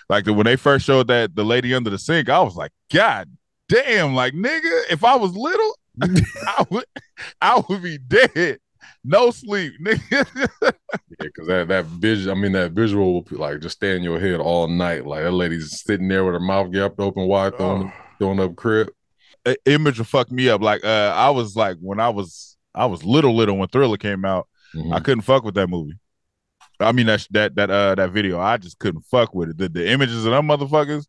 Like when they first showed that the lady under the sink, I was like, God damn, like nigga, if I was little, I would I would be dead. No sleep, nigga. Yeah, because that visual, I mean, that visual will like just stay in your head all night. Like that lady's sitting there with her mouth gapped open wide, Oh. throwing up crib. Image will fuck me up. Like I was like when I was little when Thriller came out, I Mm-hmm. couldn't fuck with that movie. I mean that video. I just couldn't fuck with it. The images of them motherfuckers.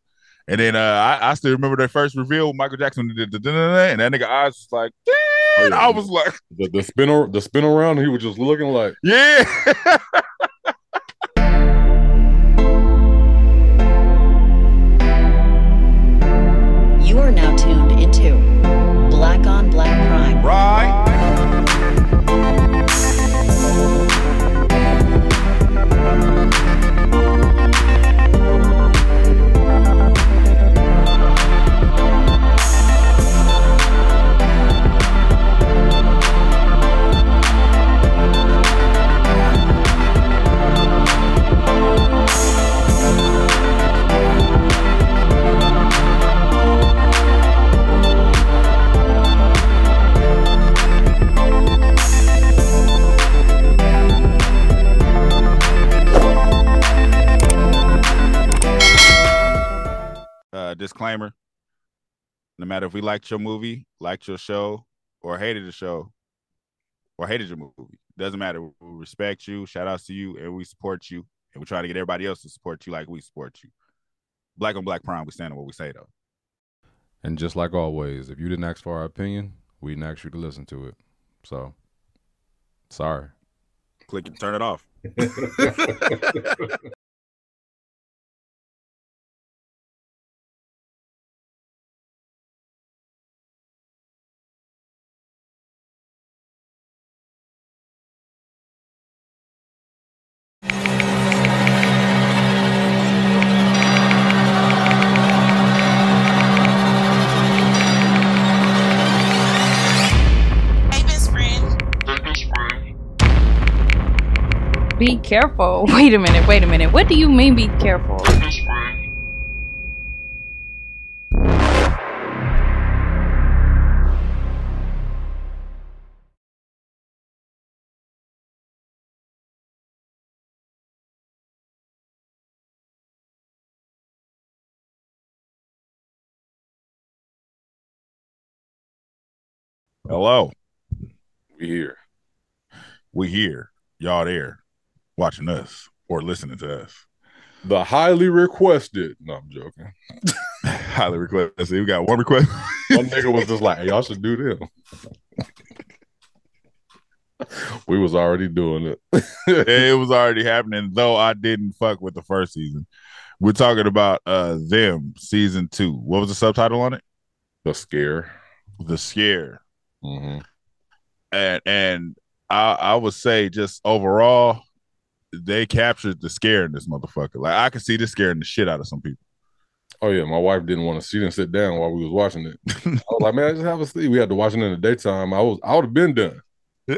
And then I still remember that first reveal. Michael Jackson did and that nigga eyes was like, Oh damn. yeah, I was like, the spin around. He was just looking like, yeah. You are now tuned into Black on Black Prime. Right. Disclaimer: no matter if we liked your movie, liked your show, or hated the show, or hated your movie, doesn't matter. We respect you, shout outs to you, and we support you, and we try to get everybody else to support you like we support you. Black on Black Prime, we stand on what we say though. and just like always, if you didn't ask for our opinion, we didn't ask you to listen to it. So, sorry. Click and turn it off. Be careful. Wait a minute. What do you mean be careful? Hello, We here. we here. Y'all there, watching us or listening to us. The highly requested. No, I'm joking. Highly requested. We got one request. One nigga was just like, hey, y'all should do them. We was already doing it. It was already happening, though I didn't fuck with the first season. We're talking about Them season 2. What was the subtitle on it? The scare. The Scare. Mm-hmm. And I would say just overall, they captured the scare in this motherfucker. Like I could see this scaring the shit out of some people. Oh yeah, my wife didn't want to. She didn't sit down while we was watching it. I was like, man, just have a seat. We had to watch it in the daytime. I would have been done. I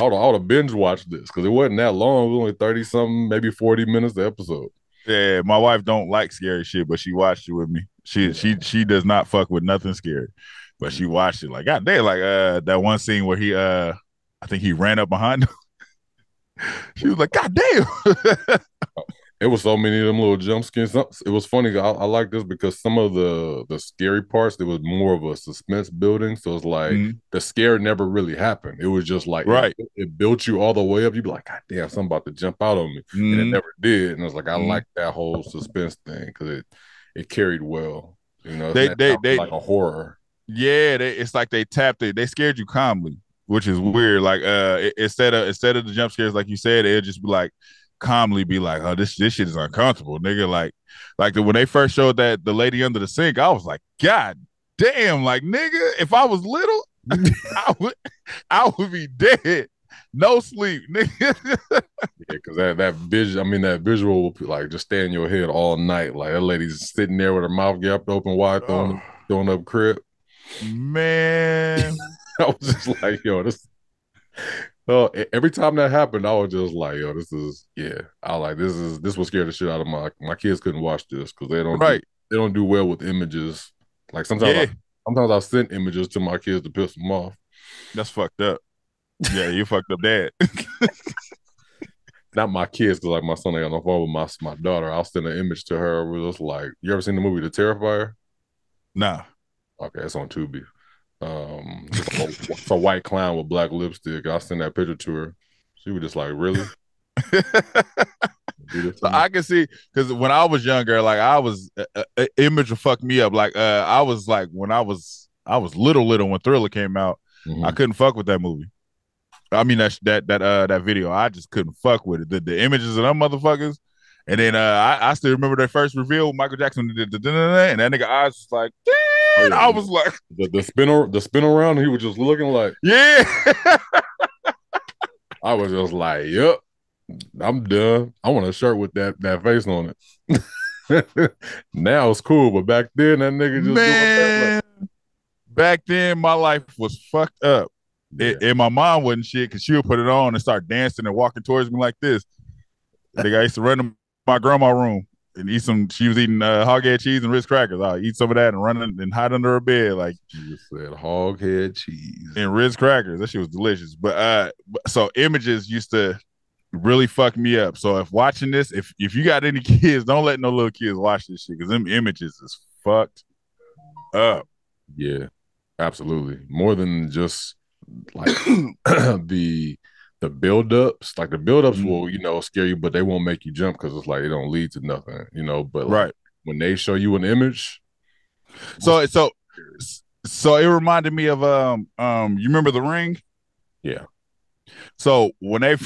would have binge watched this because it wasn't that long. It was only 30 something, maybe 40 minutes the episode. Yeah, my wife don't like scary shit, but she watched it with me. She does not fuck with nothing scary, but she watched it. Like God damn, like that one scene where he I think he ran up behind him. She was like, God damn. It was so many of them little jump scares. It was funny. I like this because some of the scary parts, there was more of a suspense building. So it's like the scare never really happened. It was just like right. It built you all the way up. You'd be like, God damn, something about to jump out on me, and it never did. And I was like, I like that whole suspense thing because it carried well. You know, they like a horror. Yeah, it's like they tapped it. They scared you calmly, which is weird. Like instead of the jump scares, like you said, it'll just be like calmly be like, oh, this shit is uncomfortable, nigga. Like when they first showed that the lady under the sink, I was like, God damn, like nigga, if I was little, I would be dead. No sleep, nigga. Yeah, because that visual will like just stay in your head all night. Like that lady's sitting there with her mouth gapped open wide, throwing up crib. Man. I was just like, yo, this Every time that happened, I was just like, "Yo, this is yeah." I like this would scare the shit out of my kids. Couldn't watch this because Right. they don't do well with images. Like Yeah, sometimes I send images to my kids to piss them off. that's fucked up. Yeah, you fucked up dad. Not my kids, because like my son ain't got no phone with my daughter. I'll send an image to her. Where it's like, you ever seen the movie The Terrifier? Nah. Okay, it's on Tubi. It's a white clown with black lipstick. I'll send that picture to her. She was just like, really? So I can see because when I was younger, like I was image would fuck me up. Like I was like when I was little when Thriller came out, I couldn't fuck with that movie. I mean that video. I just couldn't fuck with it. The images of them motherfuckers. And then I still remember that first reveal. Michael Jackson did and that nigga eyes was like, oh, yeah. I was like the spin around. He was just looking like, yeah. I was just like, yep, I'm done. I want a shirt with that face on it. Now it's cool, but back then that nigga just Man, back then my life was fucked up. Yeah. And my mom wasn't shit because she would put it on and start dancing and walking towards me like this. Nigga, I used to run to my grandma's room and eat some. She was eating hog head cheese and Ritz crackers. I'll eat some of that and run and hide under her bed like. You said hog head cheese and Ritz crackers. That shit was delicious. But so images used to really fuck me up. So if watching this, if you got any kids, don't let no little kids watch this shit because them images is fucked up. Yeah, absolutely. More than just like the build-ups. Like the build-ups will, scare you, but they won't make you jump because it's like it don't lead to nothing, But like, when they show you an image, so it reminded me of you remember The Ring? Yeah. So when they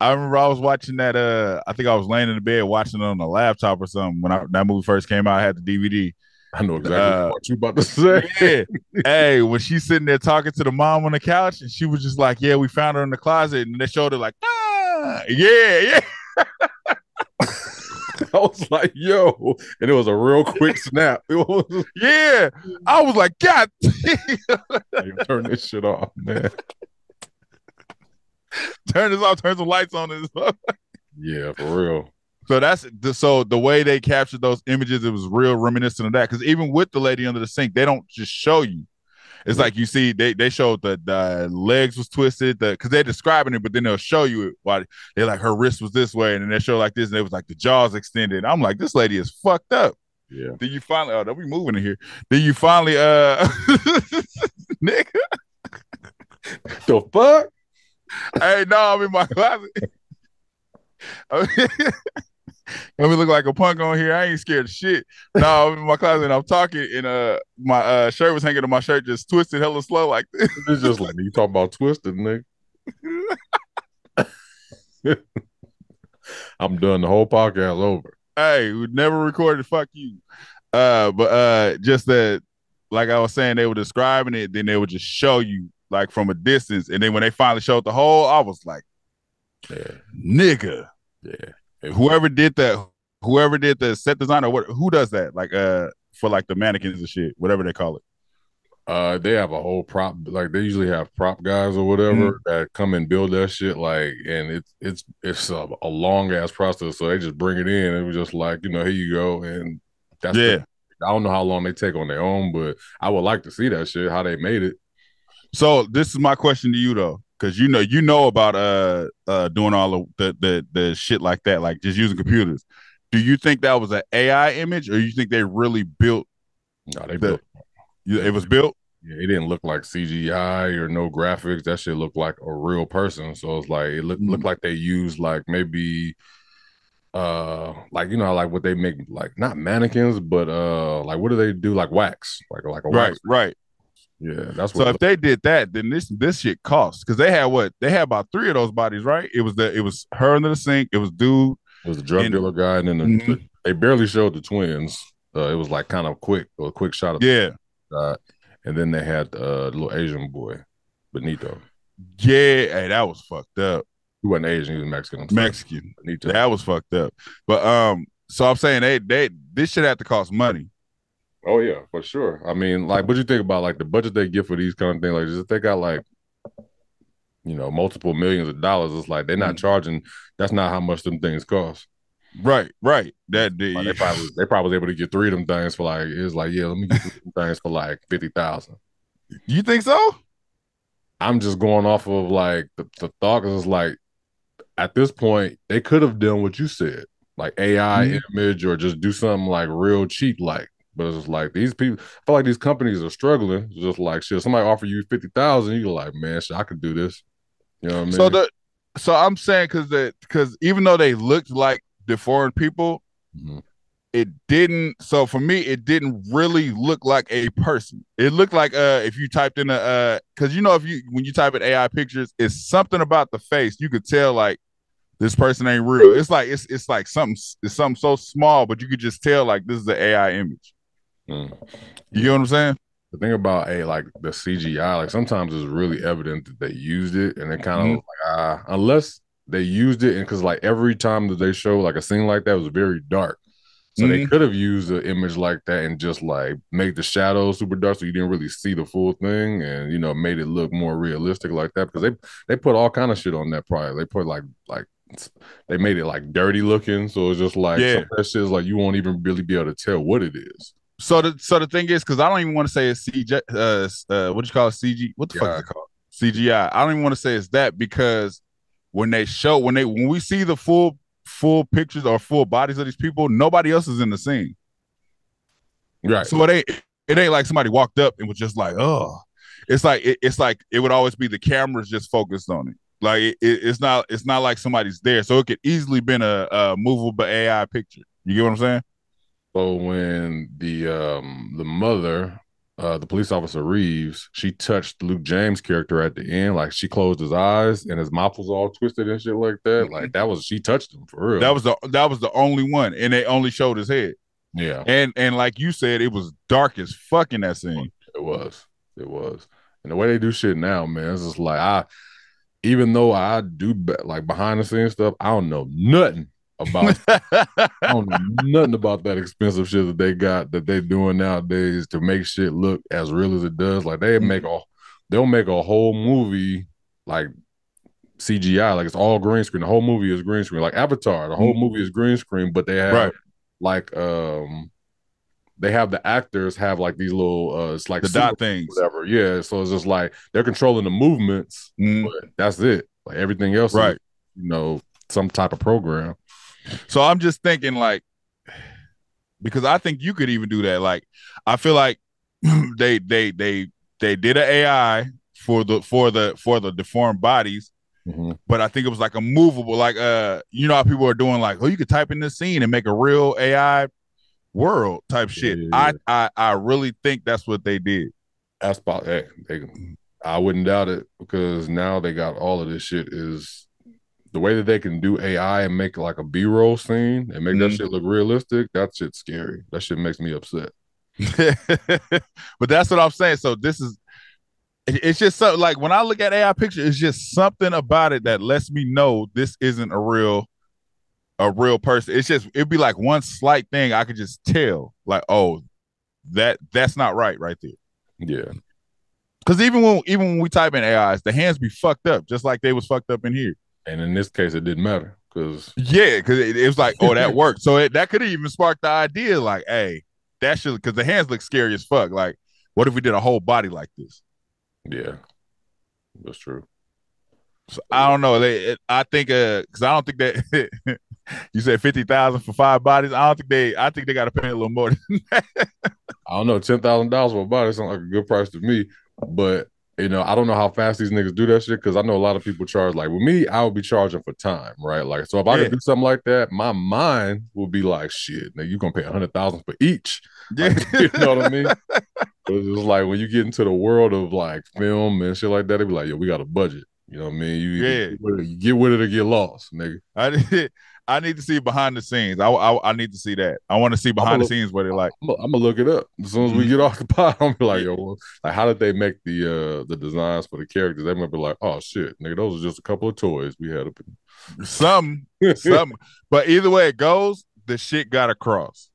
I remember I was watching that I think I was laying in the bed watching it on a laptop or something when that movie first came out. I had the DVD. I know exactly what you about to say. Yeah. Hey, when she's sitting there talking to the mom on the couch and she was just like, yeah, we found her in the closet and they showed her like, yeah. I was like, yo, and it was a real quick snap. Yeah. I was like, God damn. Turn this shit off, man. Turn this off, turn some lights on this. Yeah, for real. So the way they captured those images, it was real reminiscent of that. Because even with the lady under the sink, they don't just show you. It's like you see they showed the legs was twisted, because they're describing it, but then they'll show you it while they're like her wrist was this way, and then they show like this, and it was like the jaws extended. I'm like, this lady is fucked up. Yeah. Then you finally don't be moving in here. Then you finally nigga. The fuck? Hey, no, I'm in my closet. Let me look like a punk on here. I ain't scared of shit. No, I'm in my closet and I'm talking, and my shirt was hanging to my shirt, just twisted hella slow like this. It's just like you talking about twisted, nigga. I'm done. The whole podcast over. Hey, we never recorded. Fuck you. But just that, like I was saying, they were describing it, then they would just show you like from a distance, and then when they finally showed the whole, I was like, yeah, nigga. Yeah. Whoever did the set design or who does that? Like for like the mannequins and shit, whatever they call it. They have a whole prop, like they usually have prop guys or whatever that come and build that shit, like, and it's a long ass process. So they just bring it in and it was just like, here you go, and that's I don't know how long they take on their own, but I would like to see that shit, how they made it. So this is my question to you though, because you know about doing all of the shit like that, like just using computers. Do you think that was an AI image, or you think they really built? No, they built. It was built. Yeah, it didn't look like CGI or no graphics. That shit looked like a real person. So it's like it looked like they used like maybe like like what they make, like not mannequins, but like what do they do, like wax, like a wax. Right. Yeah, that's what. So if they did that, then this shit costs, because they had about 3 of those bodies, right? It was her under the sink, it was dude, it was a drug dealer guy, and then they barely showed the twins. It was like kind of a quick shot of and then they had the little Asian boy, Benito. Yeah, hey, that was fucked up. He wasn't Asian, he was Mexican. Mexican. Benito. That was fucked up. But so I'm saying this shit had to cost money. Oh yeah, for sure. I mean, like, what you think about like the budget they get for these kind of things? Like, if they got like multiple millions of dollars. It's like they're not charging. That's not how much them things cost. Right. Like they probably was able to get 3 of them things for like, it's like, yeah, let me get 3 of them things for like 50,000. You think so? I'm just going off of like the thought, because it's like at this point they could have done what you said, like AI image, or just do something like real cheap, like. But it's like these people, I feel like these companies are struggling. It's just like, shit, somebody offer you 50,000, you're like, man, shit, I could do this. You know what I mean? So I'm saying because even though they looked like the foreign people, it didn't. So for me, it didn't really look like a person. It looked like if you typed in because when you type in AI pictures, it's something about the face you could tell like this person ain't real. It's like it's like something so small, but you could just tell like this is an AI image. You know what I'm saying? The thing about like the CGI, like sometimes it's really evident that they used it, and it kind of like unless they used it, and because like every time that they show like a scene like that, it was very dark, so they could have used an image like that and just like make the shadows super dark, so you didn't really see the full thing, and made it look more realistic like that, because they put all kind of shit on that product. They put like they made it like dirty looking, so it's just like some of that shit is like you won't even really be able to tell what it is. So the thing is, because I don't even want to say it's CG. What do you call it? CG? What the fuck is it called? CGI. I don't even want to say it's that, because when we see the full pictures or full bodies of these people, nobody else is in the scene. Right. So it ain't like somebody walked up and was just like, oh. It's like it would always be the cameras just focused on it. Like it's not like somebody's there. So it could easily been a movable AI picture. You get what I'm saying? So when the mother, the police officer Reeves, she touched Luke James' character at the end, like she closed his eyes and his mouth was all twisted and shit like that. Like she touched him for real. That was the only one, and they only showed his head. Yeah, and like you said, it was dark as fuck in that scene. It was, and the way they do shit now, man, it's just like even though I do like behind the scenes stuff, I don't know nothing about I don't know nothing about that expensive shit that they got that they doing nowadays to make shit look as real as it does. Like they'll make a whole movie like CGI, like it's all green screen. The whole movie is green screen. Like Avatar, the whole movie is green screen, but they have like they have the actors have like these little it's like the dot things, whatever. Yeah, so it's just like they're controlling the movements, but that's it. Like everything else is, some type of program. So I'm just thinking, like, because I think you could even do that. Like, I feel like they did an AI for the deformed bodies, but I think it was like a movable, like how people are doing like, oh, you could type in this scene and make a real AI world type shit. Yeah. I really think that's what they did. That's about I wouldn't doubt it, because now they got all of this shit is. The way that they can do AI and make like a B-roll scene and make that shit look realistic, that shit's scary. That shit makes me upset. But that's what I'm saying. So it's just something like when I look at AI picture, it's just something about it that lets me know this isn't a real person. It'd be like one slight thing I could just tell, like, oh, that's not right there. Yeah. Because even when we type in AIs, the hands be fucked up, just like they was fucked up in here. And in this case, it didn't matter because it was like, oh, that worked. So that could have even sparked the idea, like, hey, that should, because the hands look scary as fuck. Like, what if we did a whole body like this? Yeah, that's true. So I don't know. I think because I don't think that you said 50,000 for 5 bodies. I think they got to pay a little more than that. I don't know. $10,000 for a body sounds like a good price to me, but. I don't know how fast these niggas do that shit, because I know a lot of people charge, like with me, I would be charging for time, right? Like, so if I could do something like that, my mind would be like, shit, nigga, you gonna pay 100,000 for each. Like, you know what I mean? It's just like when you get into the world of like film and shit like that, they be like, yo, we got a budget. You know what I mean? You get with it or get lost, nigga. I need to see behind the scenes. I need to see that. I want to see behind the scenes what they're like. I'm gonna look it up as soon as we get off the pod. I'm be like, yo, like how did they make the designs for the characters? They might be like, oh shit, nigga, those are just a couple of toys we had up in some. But either way it goes, the shit got across.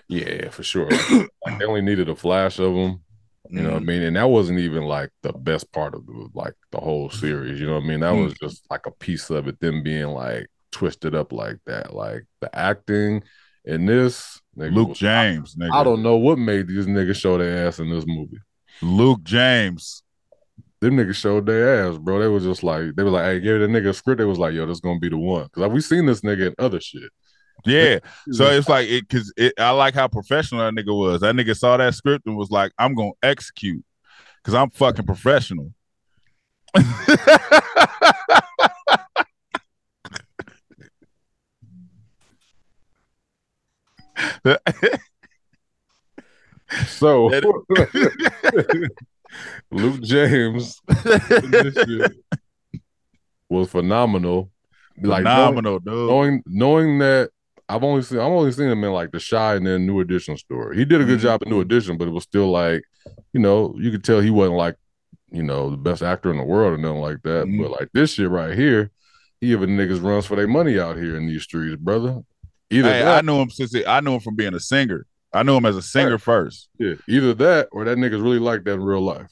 Yeah, for sure. Like, they only needed a flash of them. You know what I mean? And that wasn't even like the best part of the whole series. You know what I mean? That was just like a piece of it, them being like twisted up like that. Like the acting in this nigga Luke James, nigga. I don't know what made these niggas show their ass in this movie. Luke James. Them niggas showed their ass, bro. They was just like, they were like, hey, give the nigga a script. They was like, yo, this gonna be the one. Cause we seen this nigga in other shit. Yeah. So it's like because I like how professional that nigga was. That nigga saw that script and was like, I'm gonna execute because I'm fucking professional. So Luke James was phenomenal. Phenomenal, dude. Knowing that I'm only seen him in like The Chi and then New Edition story. He did a good job in New Edition, but it was still like, you could tell he wasn't like, the best actor in the world or nothing like that. But like this shit right here, he giving niggas runs for their money out here in these streets, brother. I knew him from being a singer. I knew him as a singer first. Yeah, either that or that nigga's really like that in real life.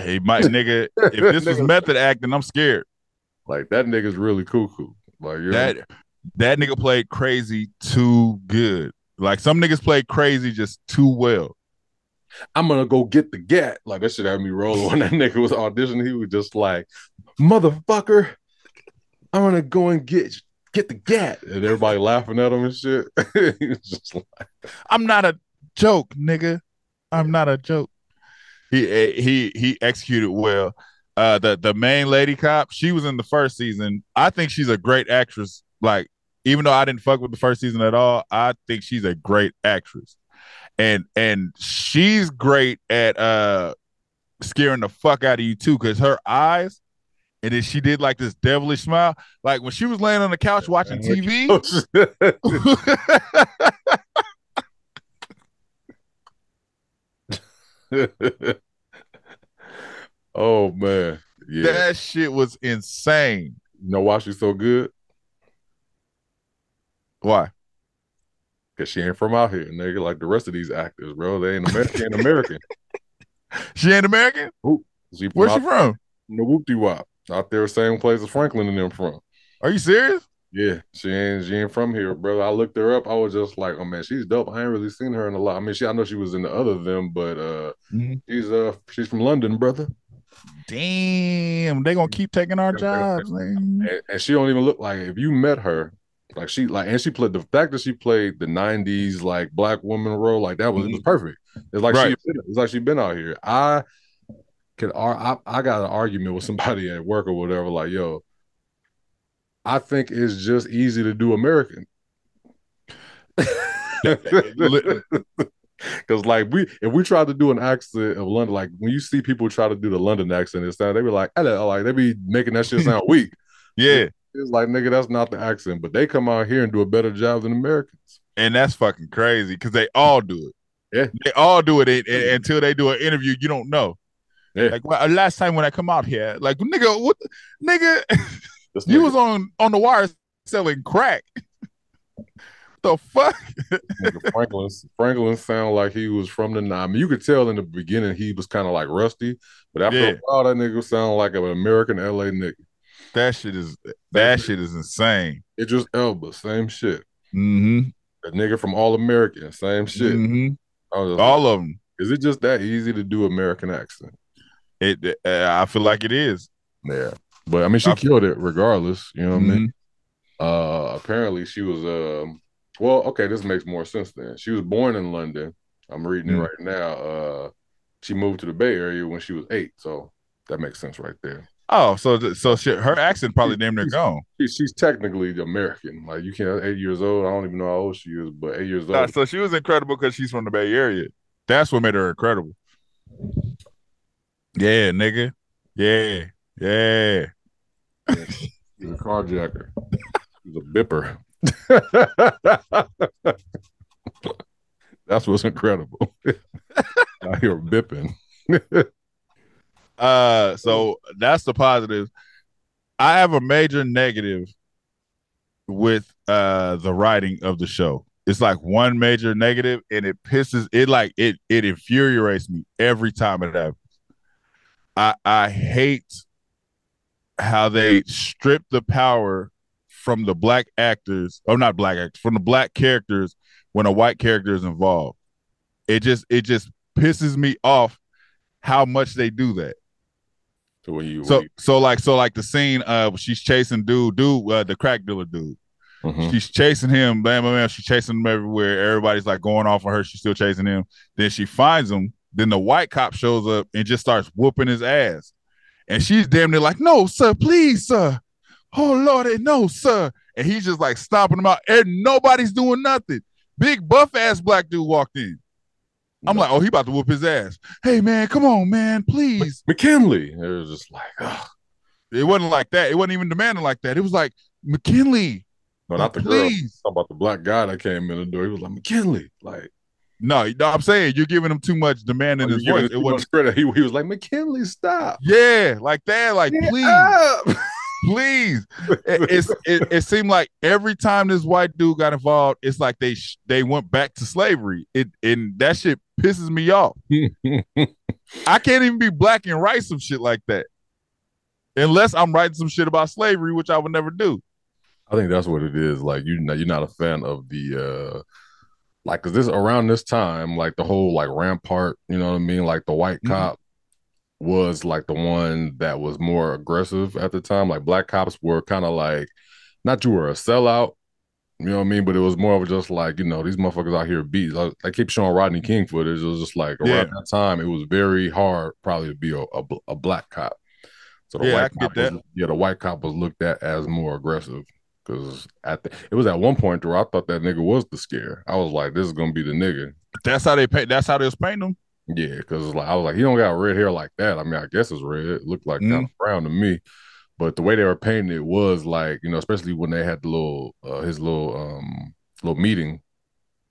He might, nigga. If this was method acting, I'm scared. Like that nigga's really cuckoo. Like that nigga played crazy too good. Like some niggas played crazy just too well. I'm gonna go get the gat. Like that shit had me rolling when that nigga was auditioning. He was just like, motherfucker, I'm gonna go and get the gat. And everybody laughing at him and shit. He was just like, I'm not a joke, nigga. I'm not a joke. He executed well. The main lady cop, she was in the first season. I think she's a great actress. Like, even though I didn't fuck with the first season at all, I think she's a great actress. And she's great at scaring the fuck out of you too, because her eyes, and then she did like this devilish smile. Like when she was laying on the couch watching TV. Oh man, yeah, that shit was insane. You know why she's so good? Why? Because she ain't from out here, nigga. Like the rest of these actors, bro. They ain't American. She ain't American? Where's she from? No, whoop-de-wop. Out there, same place as Franklin and them from. Are you serious? Yeah, she ain't from here, brother. I looked her up. I was just like, oh man, she's dope. I ain't really seen her in a lot. I mean, I know she was in the other them, but she's from London, brother. Damn, they gonna keep taking our jobs, man. And she don't even look like, if you met her, like she played, the fact that she played the 90s like black woman role, like that was it was perfect. It's like she's been out here. I got an argument with somebody at work or whatever, like, yo, I think it's just easy to do American. Because like if we try to do an accent of London, like when you see people try to do the London accent, they be like, hello, like they be making that shit sound weak. Yeah. It's like, nigga, that's not the accent, but they come out here and do a better job than Americans. And that's fucking crazy because they all do it. Yeah. They all do it until they do an interview. You don't know. Yeah. Like last time when I come out here, like nigga, what nigga, you was on the wire selling crack. The fuck? Franklin sounded like he was from the I mean, you could tell in the beginning he was kind of like rusty, but after a while that nigga sounded like an American LA nigga. That shit is insane. It just Elba, same shit. Mm-hmm. The nigga from All American, same shit. Mm-hmm. All of them. Is it just that easy to do American accent? I feel like it is. Yeah, but I mean, she killed it regardless. You know what I mean? Apparently, she was well, okay, this makes more sense then. She was born in London. I'm reading it right now. She moved to the Bay Area when she was 8, so that makes sense right there. Oh, so shit, her accent probably damn near gone. She's technically American. Like you can't. 8 years old. I don't even know how old she is, but 8 years old. So she was incredible because she's from the Bay Area. That's what made her incredible. Yeah, nigga. Yeah. She's a carjacker. She's a bipper. That's what's incredible. I hear bipping. So that's the positive. I have a major negative with the writing of the show. It's like one major negative, and it pisses it infuriates me every time it happens. I hate how they strip the power from the black actors, or not black actors, from the black characters when a white character is involved. It just pisses me off how much they do that. So when you so like the scene she's chasing the crack dealer dude. She's chasing him, bam, bam, bam. She's chasing him everywhere. Everybody's like going off on her. She's still chasing him. Then she finds him. Then the white cop shows up and just starts whooping his ass. And she's damn near like, no, sir, please, sir. Oh, Lord, no, sir. And he's just like stomping him out. And nobody's doing nothing. Big buff ass black dude walked in. I'm like, oh, he about to whoop his ass. Hey, man, come on, man, please. McKinley. It was just like, ugh. It wasn't like that. It wasn't even demanding like that. It was like, McKinley. No, not the girl. Talking about the black guy that came in the door. He was like, McKinley. Like, no, I'm saying you're giving him too much demand in his voice. It wasn't credit. He was like, McKinley, stop. Yeah, like that. Like, please. Please. It seemed like every time this white dude got involved, it's like they went back to slavery. And that shit pisses me off. I can't even be black and write some shit like that. Unless I'm writing some shit about slavery, which I would never do. I think that's what it is. Like, you're not a fan of the like, cause this around this time, like the whole like Rampart, you know what I mean? Like the white cop was like the one that was more aggressive at the time. Like black cops were kind of like, not you were a sellout, you know what I mean? But it was more of just like, these motherfuckers out here beats. I keep showing Rodney King footage. It was just like around that time, it was very hard probably to be a black cop. So the white cop was looked at as more aggressive. Because it was at one point where I thought that nigga was the scare. I was like, this is gonna be the nigga. That's how they was painting him. Yeah, because I was like, he don't got red hair like that. I mean, I guess it's red. It looked like kind of brown to me. But the way they were painting it was like, especially when they had the his little meeting.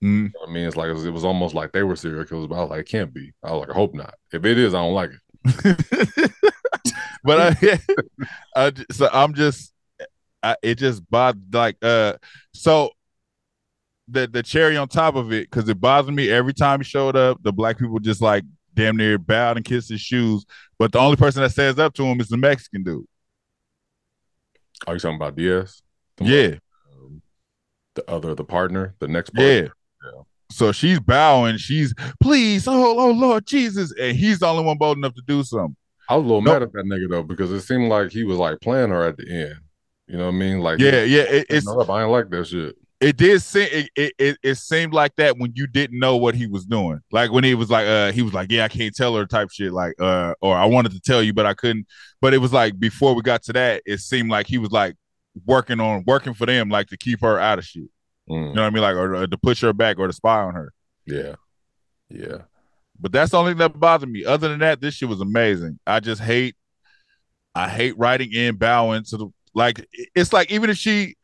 You know what I mean, it's like it was almost like they were serial killers, but I was like, it can't be. I was like, I hope not. If it is, I don't like it. But it just bothered, like, so the cherry on top of it, because it bothered me every time he showed up. The black people just like damn near bowed and kissed his shoes, but the only person that stands up to him is the Mexican dude. Are you talking about Diaz? Yeah. The partner, the next partner? Yeah. So she's bowing, she's, please, oh Lord Jesus, and he's the only one bold enough to do something. I was a little mad at that nigga though, because it seemed like he was like playing her at the end. You know what I mean? Like, I ain't like that shit. It did seem it seemed like that when you didn't know what he was doing. Like when he was like, yeah, I can't tell her type shit. Like, or I wanted to tell you, but I couldn't. But it was like before we got to that, it seemed like he was like working for them, like to keep her out of shit. You know what I mean? Like, or to push her back or to spy on her. Yeah. But that's the only thing that bothered me. Other than that, this shit was amazing. I hate writing in bowing to the, like, it's like, even if she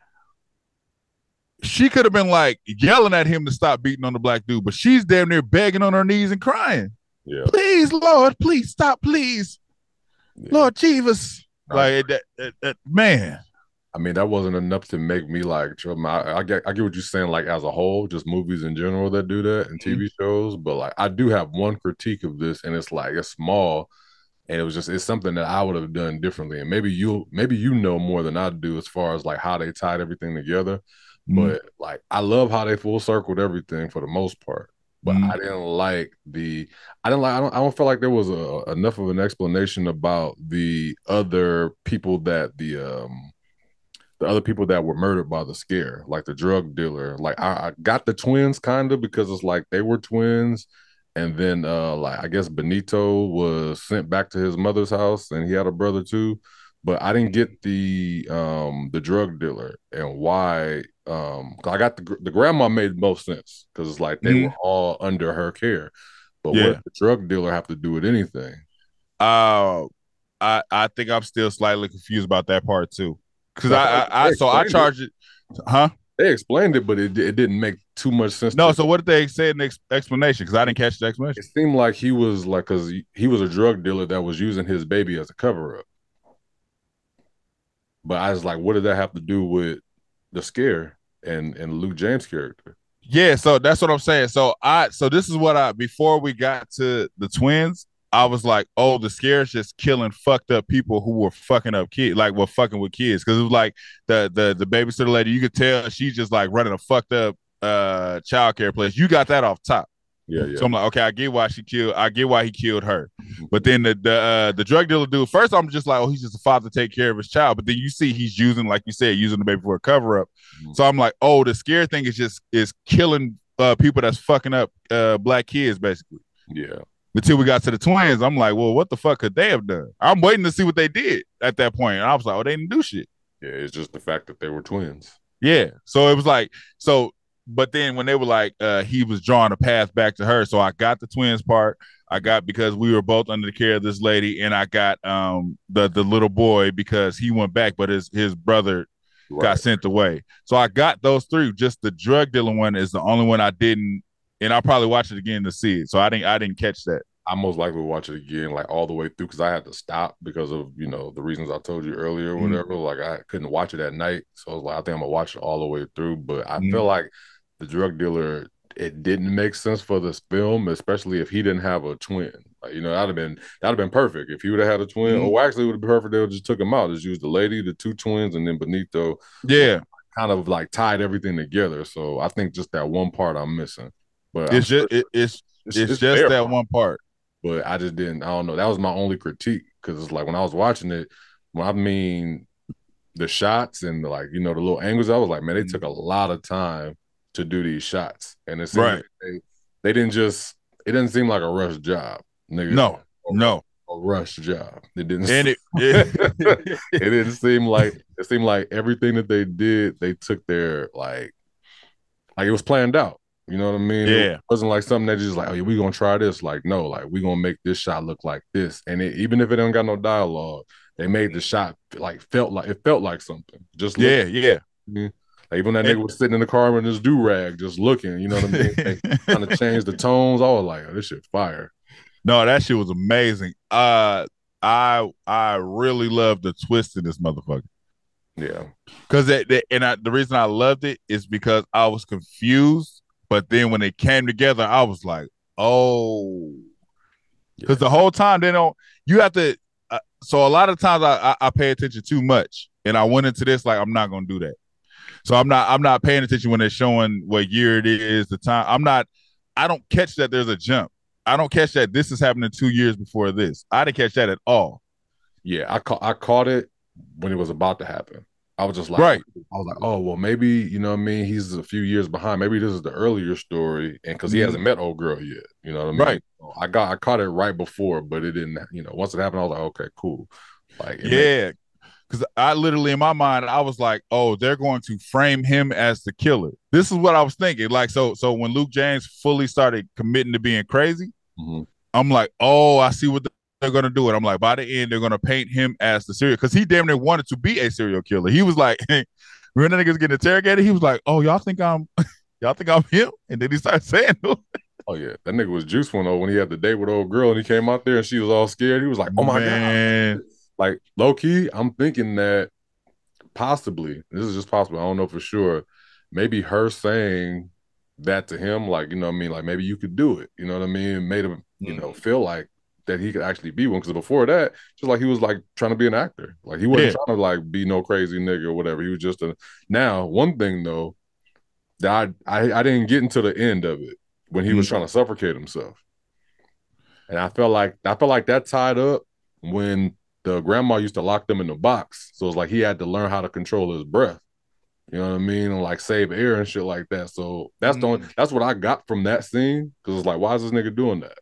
could have been like yelling at him to stop beating on the black dude, but she's damn near begging on her knees and crying. Yeah. Please, Lord, please stop, please. Yeah. Lord Jesus. Like that, man. I mean, that wasn't enough to make me like, I get what you're saying, like as a whole, just movies in general that do that and TV shows. But like, I do have one critique of this, and it's like, it's small. And it's something that I would have done differently. And maybe you know more than I do as far as like how they tied everything together. But like, I love how they full circled everything for the most part. But I don't feel like there was enough of an explanation about the other people that the other people that were murdered by the scare, like the drug dealer. Like I got the twins kind of, because it's like they were twins. And then, like, I guess Benito was sent back to his mother's house, and he had a brother too. But I didn't get the drug dealer and why. I got the grandma made most sense, because it's like they were all under her care. But what did the drug dealer have to do with anything? I think I'm still slightly confused about that part too, because I charged it, huh? They explained it, but it didn't make too much sense. No, so what did they say in the explanation? Because I didn't catch the explanation. It seemed like he was like, because he was a drug dealer that was using his baby as a cover-up. But I was like, what did that have to do with the scare and Luke James' character? Yeah, so that's what I'm saying. So this is what before we got to the twins, I was like, oh, the scare's just killing fucked up people who were fucking up kids, like were fucking with kids. Cause it was like the babysitter lady, you could tell she's just like running a fucked up childcare place. You got that off top. Yeah, So yeah. I'm like, okay, I get why he killed her. But then the drug dealer dude, first I'm just like, oh, he's just a father to take care of his child. But then you see he's using, like you said, using the baby for a cover up. So I'm like, oh, the scare thing is killing people that's fucking up black kids basically. Yeah. Until we got to the twins, I'm like, well, what the fuck could they have done? I'm waiting to see what they did at that point. And I was like, oh, they didn't do shit. Yeah, it's just the fact that they were twins. Yeah. So it was like, but then when they were like, he was drawing a path back to her. So I got the twins part. I got because we were both under the care of this lady, and I got the little boy because he went back, but his brother got sent away. So I got those three. Just the drug dealing one is the only one I didn't, and I'll probably watch it again to see it. So I didn't catch that. I most likely will watch it again, like all the way through, because I had to stop because of the reasons I told you earlier, or whatever. Like I couldn't watch it at night, so I was like, I think I'm gonna watch it all the way through. But I feel like the drug dealer, it didn't make sense for this film, especially if he didn't have a twin. Like that'd have been perfect if he would have had a twin. Or actually, it would have been perfect. They would just took him out, just used the lady, the two twins, and then Benito. Yeah, kind of like tied everything together. So I think just that one part I'm missing. But it's just that one part. But I just didn't. I don't know. That was my only critique, because it's like when I was watching it, when I mean the shots and the little angles, I was like, man, they took a lot of time to do these shots, and it seemed like they didn't just. It didn't seem like a rush job, nigga. No, a rush job. It didn't. And it didn't seem like it seemed like everything that they did, they took their like it was planned out. You know what I mean? Yeah. It wasn't like something that just like, oh yeah, we're gonna try this. Like, no, like we're gonna make this shot look like this. And even if it don't got no dialogue, they made the shot felt like something. Just yeah. Like even that nigga was sitting in the car with his do-rag just looking, you know what I mean? They kind of changed the tones. I was like, oh, this shit fire. No, that shit was amazing. I really love the twist in this motherfucker. Yeah. Because the reason I loved it is because I was confused. But then when they came together, I was like, oh, because the whole time you have to. So a lot of times I pay attention too much, and I went into this like I'm not gonna do that. So I'm not paying attention when they're showing what year it is, the time. I don't catch that there's a jump. I don't catch that this is happening 2 years before this. I didn't catch that at all. Yeah, I caught it when it was about to happen. I was just like, right. I was like, oh, well, maybe, you know what I mean? He's a few years behind. Maybe this is the earlier story. And because he hasn't met old girl yet, you know what I mean? Right. So I caught it right before, but it didn't, once it happened, I was like, okay, cool. Like, yeah. Because I literally, in my mind, I was like, oh, they're going to frame him as the killer. This is what I was thinking. Like, so when Luke James fully started committing to being crazy, I'm like, oh, I see what they're going to do. And I'm like, by the end, they're going to paint him as the serial, because he damn near wanted to be a serial killer. He was like, hey, when the niggas getting interrogated, he was like, oh, y'all think I'm him? And then he started saying, oh yeah, that nigga was juice one though when he had the date with old girl and he came out there and she was all scared. He was like, oh my God. Like low key, I'm thinking that possibly, this is just possible, I don't know for sure, maybe her saying that to him, like, you know what I mean, like maybe you could do it, you know what I mean, made him, feel like that he could actually be one. Because before that, just like he was like trying to be an actor, like he wasn't trying to like be no crazy nigga or whatever. He was just now one thing though that I didn't get into the end of it when he was trying to suffocate himself, and I felt like that tied up when the grandma used to lock them in the box. So it's like he had to learn how to control his breath. You know what I mean? And like save air and shit like that. So that's that's what I got from that scene. Because it's like, why is this nigga doing that?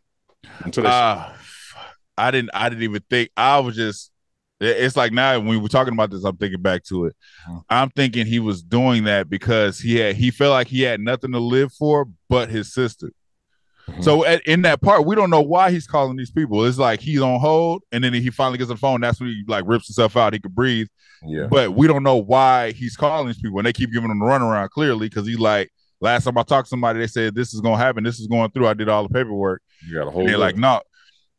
Until I didn't even think. I was just. It's like now when we were talking about this, I'm thinking back to it. I'm thinking he was doing that because he felt like he had nothing to live for but his sister. So in that part, we don't know why he's calling these people. It's like he's on hold, and then he finally gets the phone. That's when he like rips himself out. He could breathe. Yeah. But we don't know why he's calling these people, and they keep giving him the runaround clearly because he's like, last time I talked to somebody, they said this is gonna happen. This is going through. I did all the paperwork. You got a whole. They're like, no.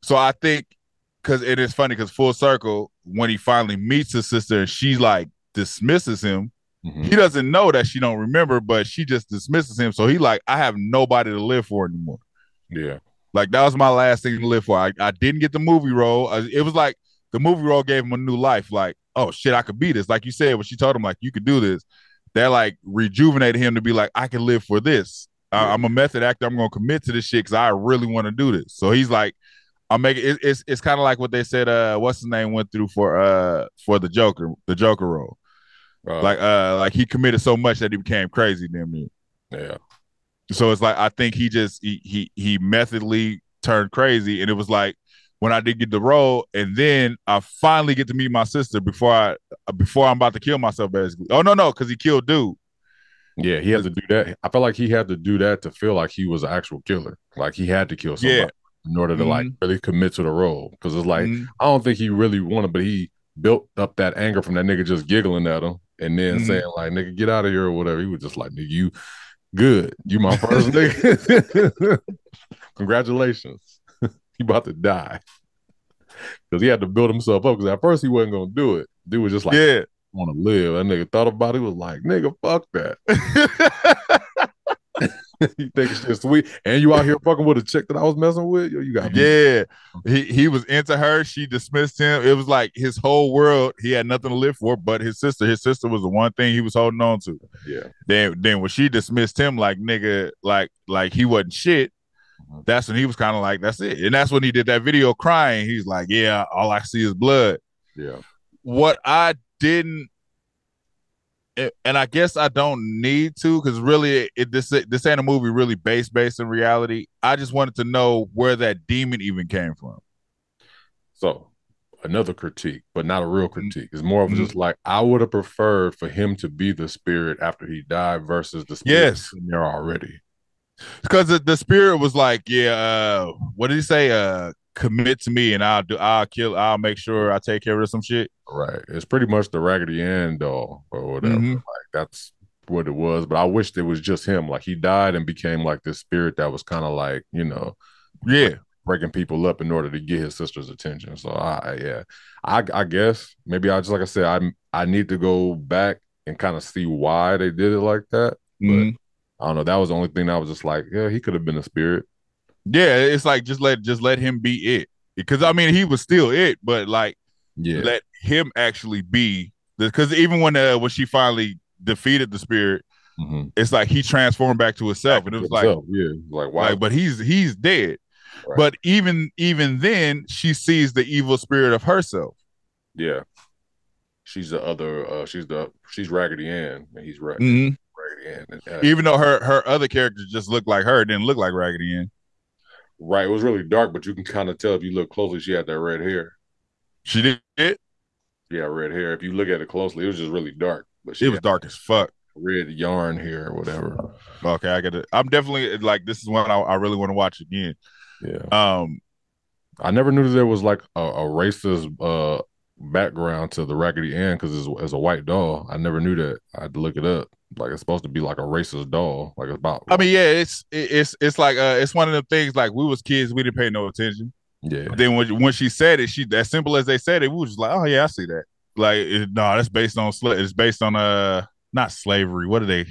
So I think because it is funny because full circle when he finally meets his sister, and she like dismisses him. He doesn't know that she don't remember, but she just dismisses him. So he like, I have nobody to live for anymore. Yeah. Like that was my last thing to live for. I didn't get the movie role. It was like the movie role gave him a new life. Like, oh shit, I could be this. Like you said, when she told him like you could do this, that like rejuvenated him to be like, I can live for this. I'm a method actor. I'm gonna commit to this shit because I really want to do this. So he's like, I'm making it, it's kind of like what they said. What's his name went through for the Joker role. Like he committed so much that he became crazy. Damn. Yeah. So it's like I think he methodly turned crazy, and it was like when I did get the role, and then I finally get to meet my sister before I'm about to kill myself, basically. Oh no, because he killed dude. Yeah, he had to do that. I felt like he had to do that to feel like he was an actual killer. Like he had to kill somebody in order to like really commit to the role. Because it's like I don't think he really wanted, but he built up that anger from that nigga just giggling at him and then saying like, "Nigga, get out of here" or whatever. He was just like, "Nigga, you good? You my first nigga. Congratulations, you about to die." Because he had to build himself up. Because at first he wasn't gonna do it. Dude was just like, "I want to live." That nigga thought about it. Was like, "Nigga, fuck that." You think shit sweet, and you out here fucking with a chick that I was messing with? Yo, you got me. Yeah. He was into her. She dismissed him. It was like his whole world. He had nothing to live for, but his sister. His sister was the one thing he was holding on to. Yeah. Then when she dismissed him, like nigga, like he wasn't shit. That's when he was kind of like, that's it. And that's when he did that video crying. He's like, yeah, all I see is blood. Yeah. What I didn't, and I guess I don't need to, because really this ain't a movie really based in reality. I just wanted to know where that demon even came from. So another critique, but not a real critique. It's more of just like, I would have preferred for him to be the spirit after he died versus the spirit in there already. Because the spirit was like, yeah, what did he say? Commit to me and I'll make sure I take care of some shit. Right. It's pretty much the Raggedy Ann doll or whatever. Like that's what it was. But I wished it was just him. Like he died and became like this spirit that was kind of like, you know, breaking people up in order to get his sister's attention. So I guess maybe I just, like I said, I need to go back and kind of see why they did it like that. But I don't know. That was the only thing that was just like, yeah, he could have been a spirit. Yeah, it's like just let him be it. Because I mean, he was still it, but like, let him actually be. Because even when she finally defeated the spirit, it's like he transformed back to himself, and it was like, like wow, like, but he's dead. Right. But even then, she sees the evil spirit of herself. Yeah, she's the other. She's Raggedy Ann, and he's Raggedy Ann. Even though her other characters just looked like her, it didn't look like Raggedy Ann. Right, it was really dark, but you can kind of tell if you look closely. She had that red hair. She did. Yeah, red hair. If you look at it closely, it was just really dark. But it was dark as fuck. Red yarn hair or whatever. Okay, I get it. I'm definitely like, this is one I really want to watch again. Yeah. I never knew that there was like a racist background to the Raggedy Ann because it's a white doll. I never knew that. I had to look it up. Like it's supposed to be like a racist doll. Like it's about. I mean, yeah, it's like it's one of the things. Like we was kids, we didn't pay no attention. Yeah. But then when she said it, as simple as they said it, we was just like, oh yeah, I see that. Like no, that's based on it's based on not slavery. What are they?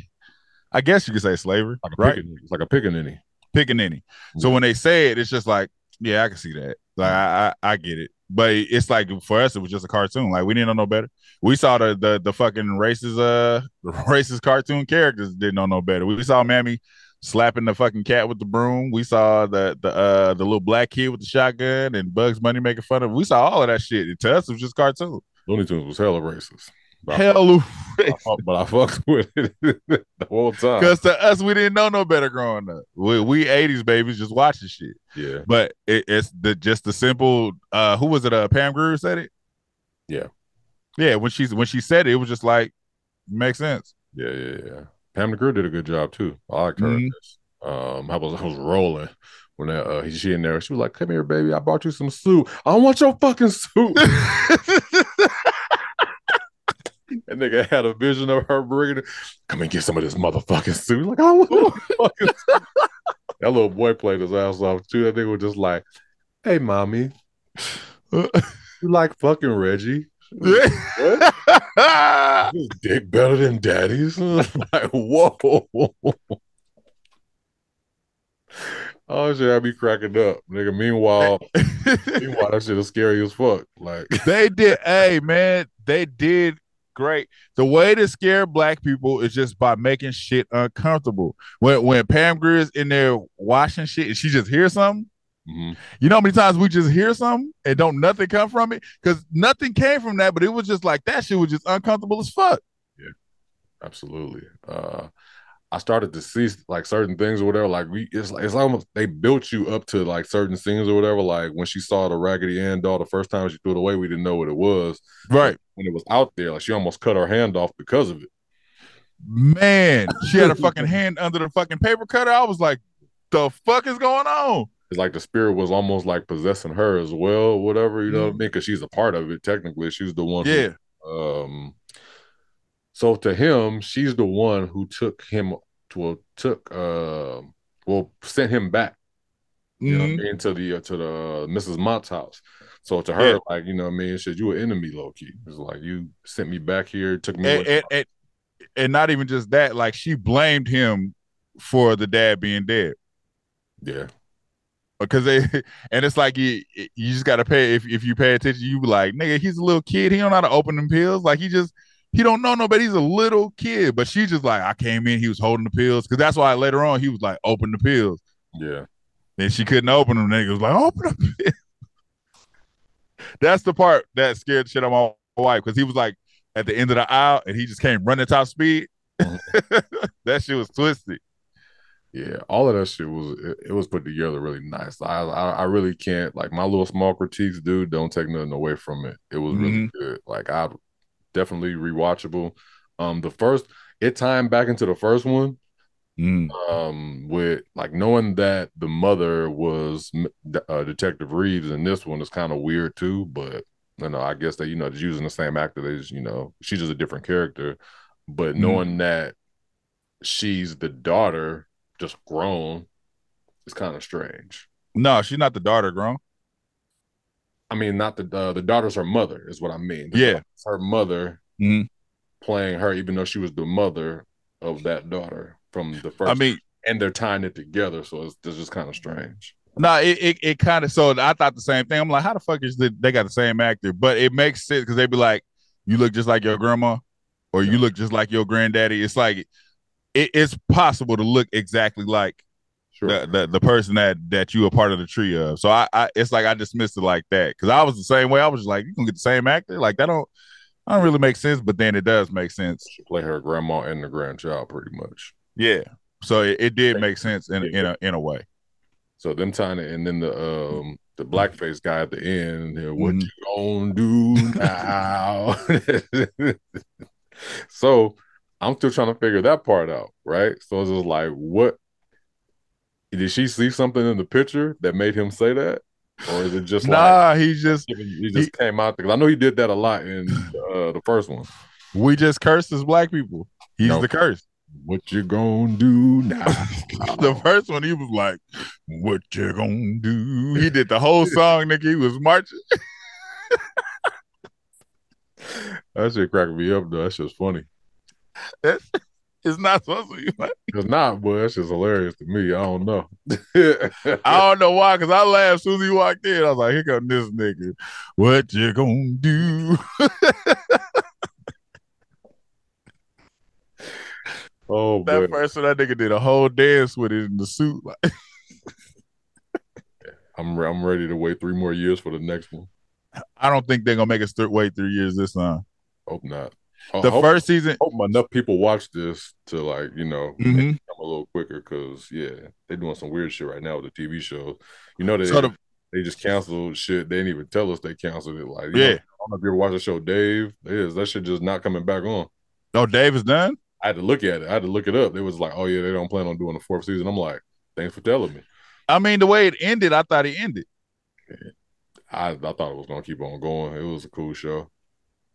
I guess you could say slavery, like right? It's like a pickaninny. So when they say it, it's just like, yeah, I can see that. Like I get it. But it's like for us, it was just a cartoon. Like we didn't know no better. We saw the fucking racist cartoon characters didn't know no better. We saw Mammy slapping the fucking cat with the broom. We saw the little black kid with the shotgun and Bugs Bunny making fun of him. We saw all of that shit. And to us, it was just cartoon. Looney Tunes was hella racist. But I fucked with it the whole time. Because to us, we didn't know no better growing up. We 80s babies just watching shit. Yeah. But it's just the simple. Who was it? Pam Grier said it. Yeah. Yeah. When she said it was just like, makes sense. Yeah. Pam Grier did a good job too. I liked her. I was rolling when she in there. She was like, "Come here, baby. I brought you some soup. I don't want your fucking soup." And nigga had a vision of her bringing it. Come and get some of this motherfucking soup. Like, I want fucking soup. That little boy played his ass off too. That nigga was just like, "Hey, mommy, you like fucking Reggie?" Yeah. Is dick better than daddy's? Like, whoa. Oh shit, I be cracking up, nigga. Meanwhile, that shit is scary as fuck. Like, They did, hey man, they did great. The way to scare black people is just by making shit uncomfortable. When Pam Grier is in there washing shit and she just hears something, you know how many times we just hear something and don't nothing come from it? Because nothing came from that, but it was just like that shit was just uncomfortable as fuck. Yeah, absolutely. I started to see like certain things or whatever. Like it's almost they built you up to like certain scenes or whatever. Like when she saw the Raggedy Ann doll the first time she threw it away, we didn't know what it was. Right. But when it was out there, like she almost cut her hand off because of it. Man, she had her fucking hand under the fucking paper cutter. I was like, the fuck is going on? It's like the spirit was almost like possessing her as well, whatever, you know what I mean? Because she's a part of it. Technically, she's the one who, so to him, she's the one who sent him back. You know what I mean? To the Mrs. Mott's house. So to her, like, you know what I mean, said you an enemy, low key. It's like you sent me back here, took me and not even just that, like she blamed him for the dad being dead. Yeah. Because and it's like you just gotta pay if you pay attention, you be like, nigga, he's a little kid. He don't know how to open them pills. Like he don't know nobody. He's a little kid. But she just like, I came in, he was holding the pills. Because that's why later on he was like, open the pills. Yeah. And she couldn't open them. Nigga was like, open the pills. That's the part that scared the shit out of my wife. Because he was like at the end of the aisle and he just came running top speed. That shit was twisted. Yeah, all of that shit was put together really nice. I really can't, like, my little small critiques, dude, don't take nothing away from it. It was really good. Like, I definitely rewatchable. It timed back into the first one. With like knowing that the mother was Detective Reeves, and this one is kind of weird too. But you know, I guess they they're using the same actor. They just she's just a different character. But knowing that she's the daughter, just grown, is kind of strange. No, she's not the daughter grown. I mean, not the daughter's her mother is what I mean. It's her mother playing her, even though she was the mother of that daughter from the first. I mean, and they're tying it together, so it's just kind of strange. No, it kind of. So I thought the same thing. I'm like, how the fuck is they got the same actor? But it makes sense because they be like, you look just like your grandma, or you look just like your granddaddy. It's like it's possible to look exactly like the person that you are part of the tree of. So I it's like I dismissed it like that because I was the same way. I was just like, you can get the same actor, like that don't really make sense. But then it does make sense. She play her grandma and the grandchild pretty much. Yeah, so it did make sense in a way. So them tying it, and then the blackface guy at the end, what you gonna do now? So I'm still trying to figure that part out, right? So it's just like, what did she see something in the picture that made him say that, or is it just he just came out because I know he did that a lot in the first one. We just cursed as black people. He's the curse. What you gonna do now? The first one, he was like, what you gonna do? He did the whole song, nigga. He was marching. That shit cracking me up, though. That shit's funny. It's not supposed to be funny. It's not, but that's just hilarious to me. I don't know. I don't know why, because I laughed as soon as he walked in. I was like, here come this nigga. What you gonna do? Oh, that first one, that nigga did a whole dance with it in the suit. I'm ready to wait 3 more years for the next one. I don't think they're gonna make us wait 3 years this time. Hope not. First season. Hope enough people watch this to make it come a little quicker because they're doing some weird shit right now with the TV shows. They just canceled shit. They didn't even tell us they canceled it. Like, I don't know if you ever watched the show Dave. That shit just not coming back on. Oh, Dave is done? I had to look at it. I had to look it up. It was like, oh yeah, they don't plan on doing the 4th season. I'm like, thanks for telling me. I mean, the way it ended, I thought it ended. I thought it was gonna keep on going. It was a cool show.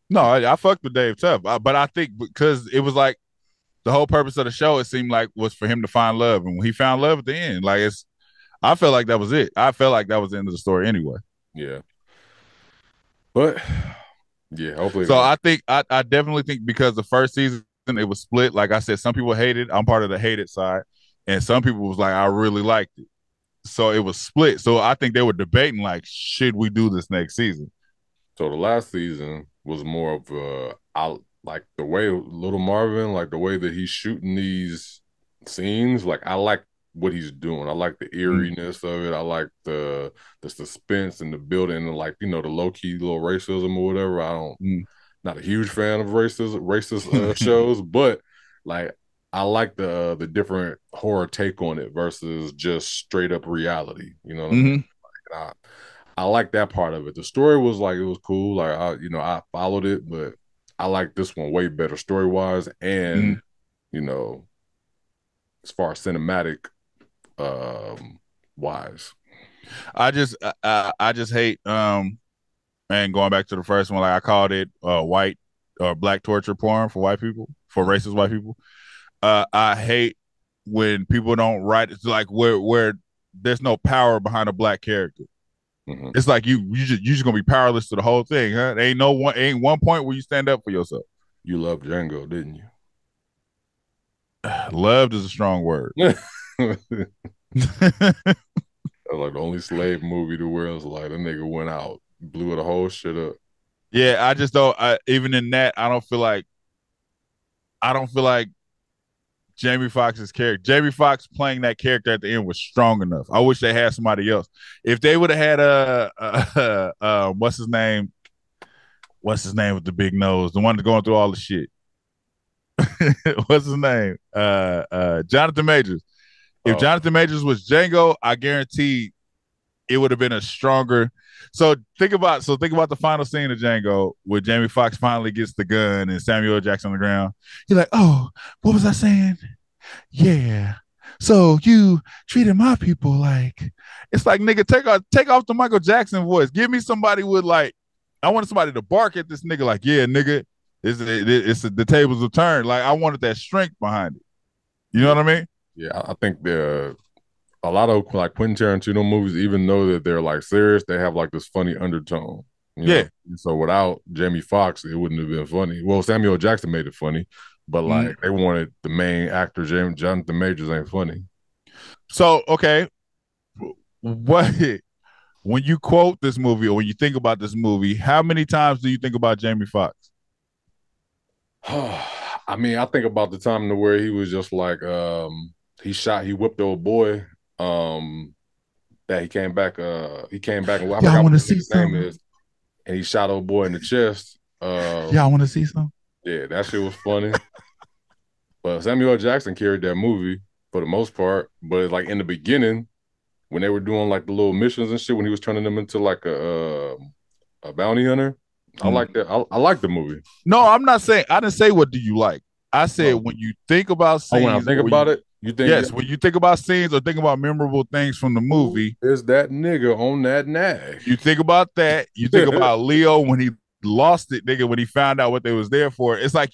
No, I fucked with Dave tough, but I think because it was like the whole purpose of the show, it seemed like was for him to find love, and when he found love at the end, like I felt like that was it. I felt like that was the end of the story anyway. Yeah, but Yeah, hopefully. So I think I definitely think because the first season it was split. Like I said, some people hated. I'm part of the hated side, and some people was like, I really liked it. So it was split. So I think they were debating like, should we do this next season? So the last season was more of I like the way Little Marvin, like the way that he's shooting these scenes. Like I like what he's doing. I like the eeriness of it. I like the suspense and the building and like, you know, the low key little racism or whatever. I don't not a huge fan of racist shows, but like I like the different horror take on it versus just straight up reality. You know what I mean? Like, I like that part of it. The story was like it was cool. Like I followed it, but I like this one way better story wise and you know as far as cinematic wise. I just hate and going back to the first one, like I called it white or black torture porn for white people, for racist white people. I hate when people don't write. It's like where there's no power behind a black character. It's like you just gonna be powerless to the whole thing, huh? There ain't one point where you stand up for yourself. You loved Django, didn't you? Loved is a strong word. Like the only slave movie the world's like, the nigga went out, blew the whole shit up. Yeah, I just don't. Even in that, I don't feel like Jamie Foxx's character. Jamie Foxx playing that character at the end was strong enough. I wish they had somebody else. If they would have had what's his name? What's his name with the big nose? The one that's going through all the shit. What's his name? Jonathan Majors. If Jonathan Majors was Django, I guarantee it would have been a stronger. So think about the final scene of Django where Jamie Foxx finally gets the gun and Samuel L. Jackson on the ground. He's like, "Oh, what was I saying? Yeah. So you treated my people like." It's like, nigga, take off the Michael Jackson voice. Give me somebody with like, I wanted somebody to bark at this nigga like, "Yeah, nigga, the tables have turned." Like I wanted that strength behind it. You know what I mean? Yeah, I think a lot of like Quentin Tarantino movies, even though that they're like serious, they have like this funny undertone. You know? So without Jamie Foxx, it wouldn't have been funny. Well, Samuel L. Jackson made it funny, but like they wanted the main actor, Jonathan Majors, ain't funny. So okay, what when you quote this movie or when you think about this movie, how many times do you think about Jamie Foxx? I mean, I think about the time to where he was just like he whipped old boy that he came back and I forgot what his name is, and he shot old boy in the chest. Y'all want to see some? Yeah, that shit was funny. But Samuel L. Jackson carried that movie for the most part. But like in the beginning, when they were doing like the little missions and shit, when he was turning them into like a bounty hunter, I like that. I like the movie. No, I'm not saying. I didn't say what do you like. I said when you think about scenes. When I think about it, you think yes. When you think about scenes or think about memorable things from the movie, is that nigga on that nag? You think about that. You think about Leo when he lost it, nigga. When he found out what they was there for, it's like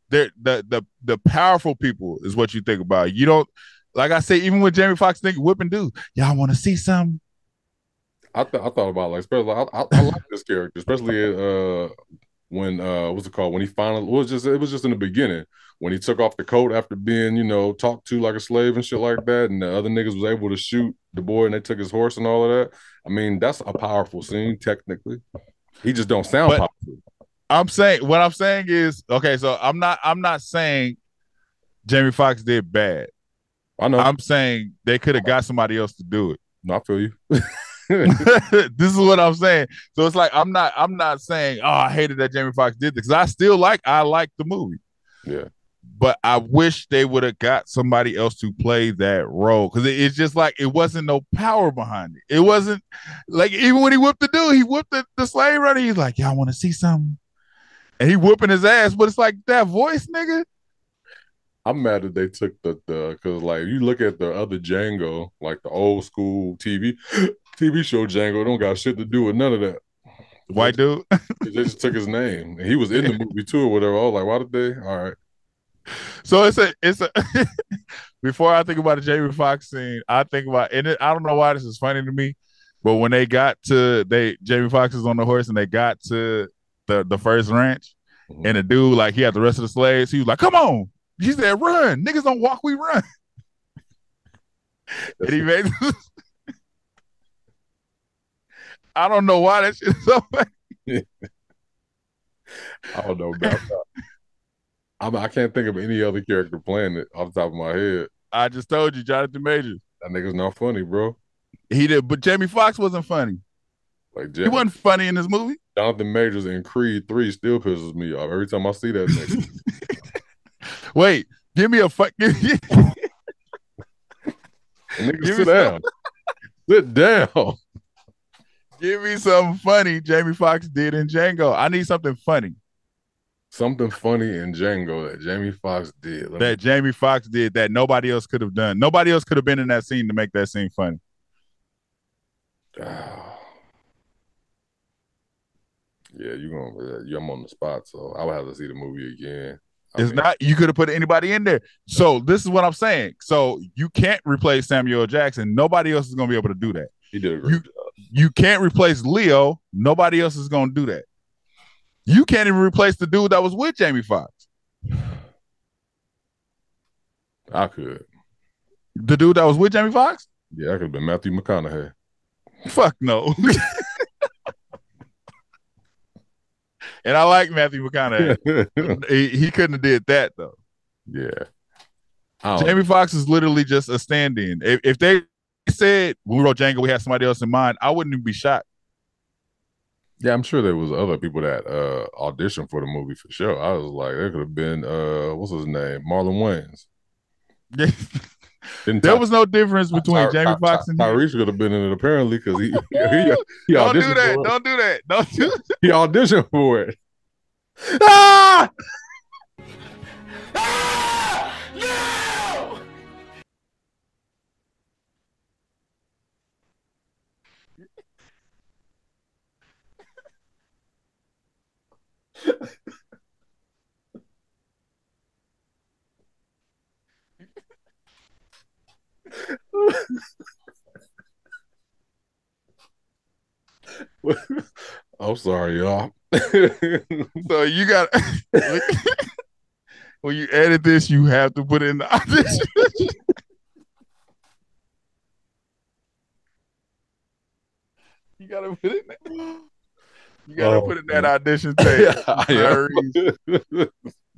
the powerful people is what you think about. You don't, like I say, even when Jamie Foxx think whipping dude, y'all want to see something? I thought about like, especially I like this character, especially when what's it called, when he finally it was just in the beginning when he took off the coat after being, you know, talked to like a slave and shit like that, and the other niggas was able to shoot the boy and they took his horse and all of that. I mean, that's a powerful scene technically. He just don't sound powerful. What I'm saying is, okay, so I'm not saying Jamie Foxx did bad. I know. I'm saying they could have got somebody else to do it. No, I feel you. This is what I'm saying. So it's like I'm not saying, oh, I hated that Jamie Foxx did this, because I like the movie. Yeah. But I wish they would have got somebody else to play that role, because it's just like it wasn't no power behind it. It wasn't like, even when he whipped the dude, he whipped the slave runner. He's like, y'all want to see something? And he whooping his ass, but it's like that voice, nigga. I'm mad that they took the because like you look at the other Django, like the old school TV show Django, don't got shit to do with none of that. White dude. They just took his name, and he was in the movie too or whatever. I was like, why did they? All right. So it's a before I think about the Jamie Foxx scene, I think about, and I don't know why this is funny to me, but when Jamie Foxx is on the horse and they got to the first ranch, Mhm. and the dude like he had the rest of the slaves. He was like, "Come on!" He said, "Run, niggas don't walk, we run." And he made. I don't know why that shit is so funny. I don't know, man. I can't think of any other character playing it off the top of my head. I just told you, Jonathan Majors. That nigga's not funny, bro. He did, but Jamie Foxx wasn't funny. Like He wasn't funny in this movie. Jonathan Majors in Creed 3 still pisses me off every time I see that nigga. Wait, give me a fuck. Nigga, sit down. Sit down. Give me something funny Jamie Foxx did in Django. I need something funny. Something funny in Django that Jamie Foxx did. Jamie Foxx did that nobody else could have done. Nobody else could have been in that scene to make that scene funny. Yeah, I'm on the spot, so I would have to see the movie again. You could have put anybody in there. So this is what I'm saying. So you can't replace Samuel L. Jackson. Nobody else is going to be able to do that. He did a great job. You can't replace Leo. Nobody else is going to do that. You can't even replace the dude that was with Jamie Foxx. I could. The dude that was with Jamie Foxx? Yeah, I could have been Matthew McConaughey. Fuck no. And I like Matthew McConaughey. he couldn't have did that though. Yeah. Jamie Foxx is literally just a stand-in. If they said when we wrote Django, we had somebody else in mind, I wouldn't even be shocked. Yeah, I'm sure there was other people that auditioned for the movie for sure. I was like, there could have been what's his name, Marlon Wayans. There was no difference between Jamie Foxx and Tyrese could have been in it apparently because he don't do that. Don't do that. Don't do that. He auditioned for it. Ah! No! I'm sorry, y'all. So you got when you edit this, you have to put in the audition. You gotta put it in there. You gotta put in that audition tape.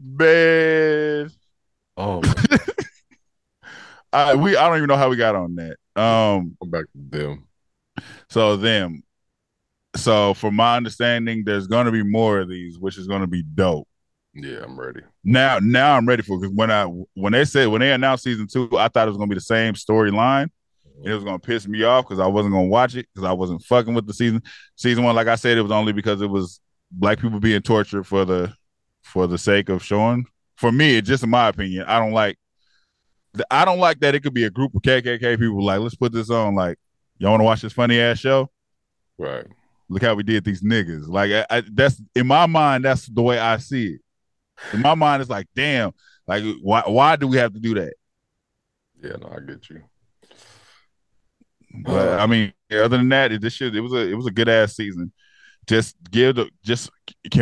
Man. Oh, I don't even know how we got on that. I'm back to them. So from my understanding, there's gonna be more of these, which is gonna be dope. Yeah, I'm ready. Now I'm ready for it because when they announced season 2, I thought it was gonna be the same storyline. And it was gonna piss me off because I wasn't gonna watch it because I wasn't fucking with the season. Season 1, like I said, it was only because it was black people being tortured for the sake of showing. For me, just in my opinion, I don't like that it could be a group of KKK people like, let's put this on. Like, y'all want to watch this funny ass show? Right. Look how we did these niggas. Like, that's in my mind. That's the way I see it. In my mind, it's like, damn. Like, why do we have to do that? Yeah, no, I get you. But I mean, other than that, it was a good ass season. Can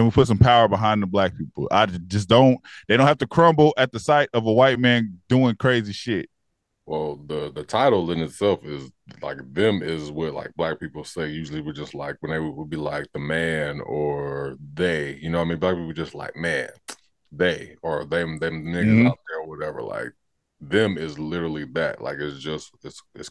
we put some power behind the black people? I just don't. They don't have to crumble at the sight of a white man doing crazy shit. Well, the title in itself is like them is what like black people say. Usually we're just like when they would be like the man or they, you know what I mean? Black people just like man, they or them niggas out there or whatever. Like them is literally that. Like it's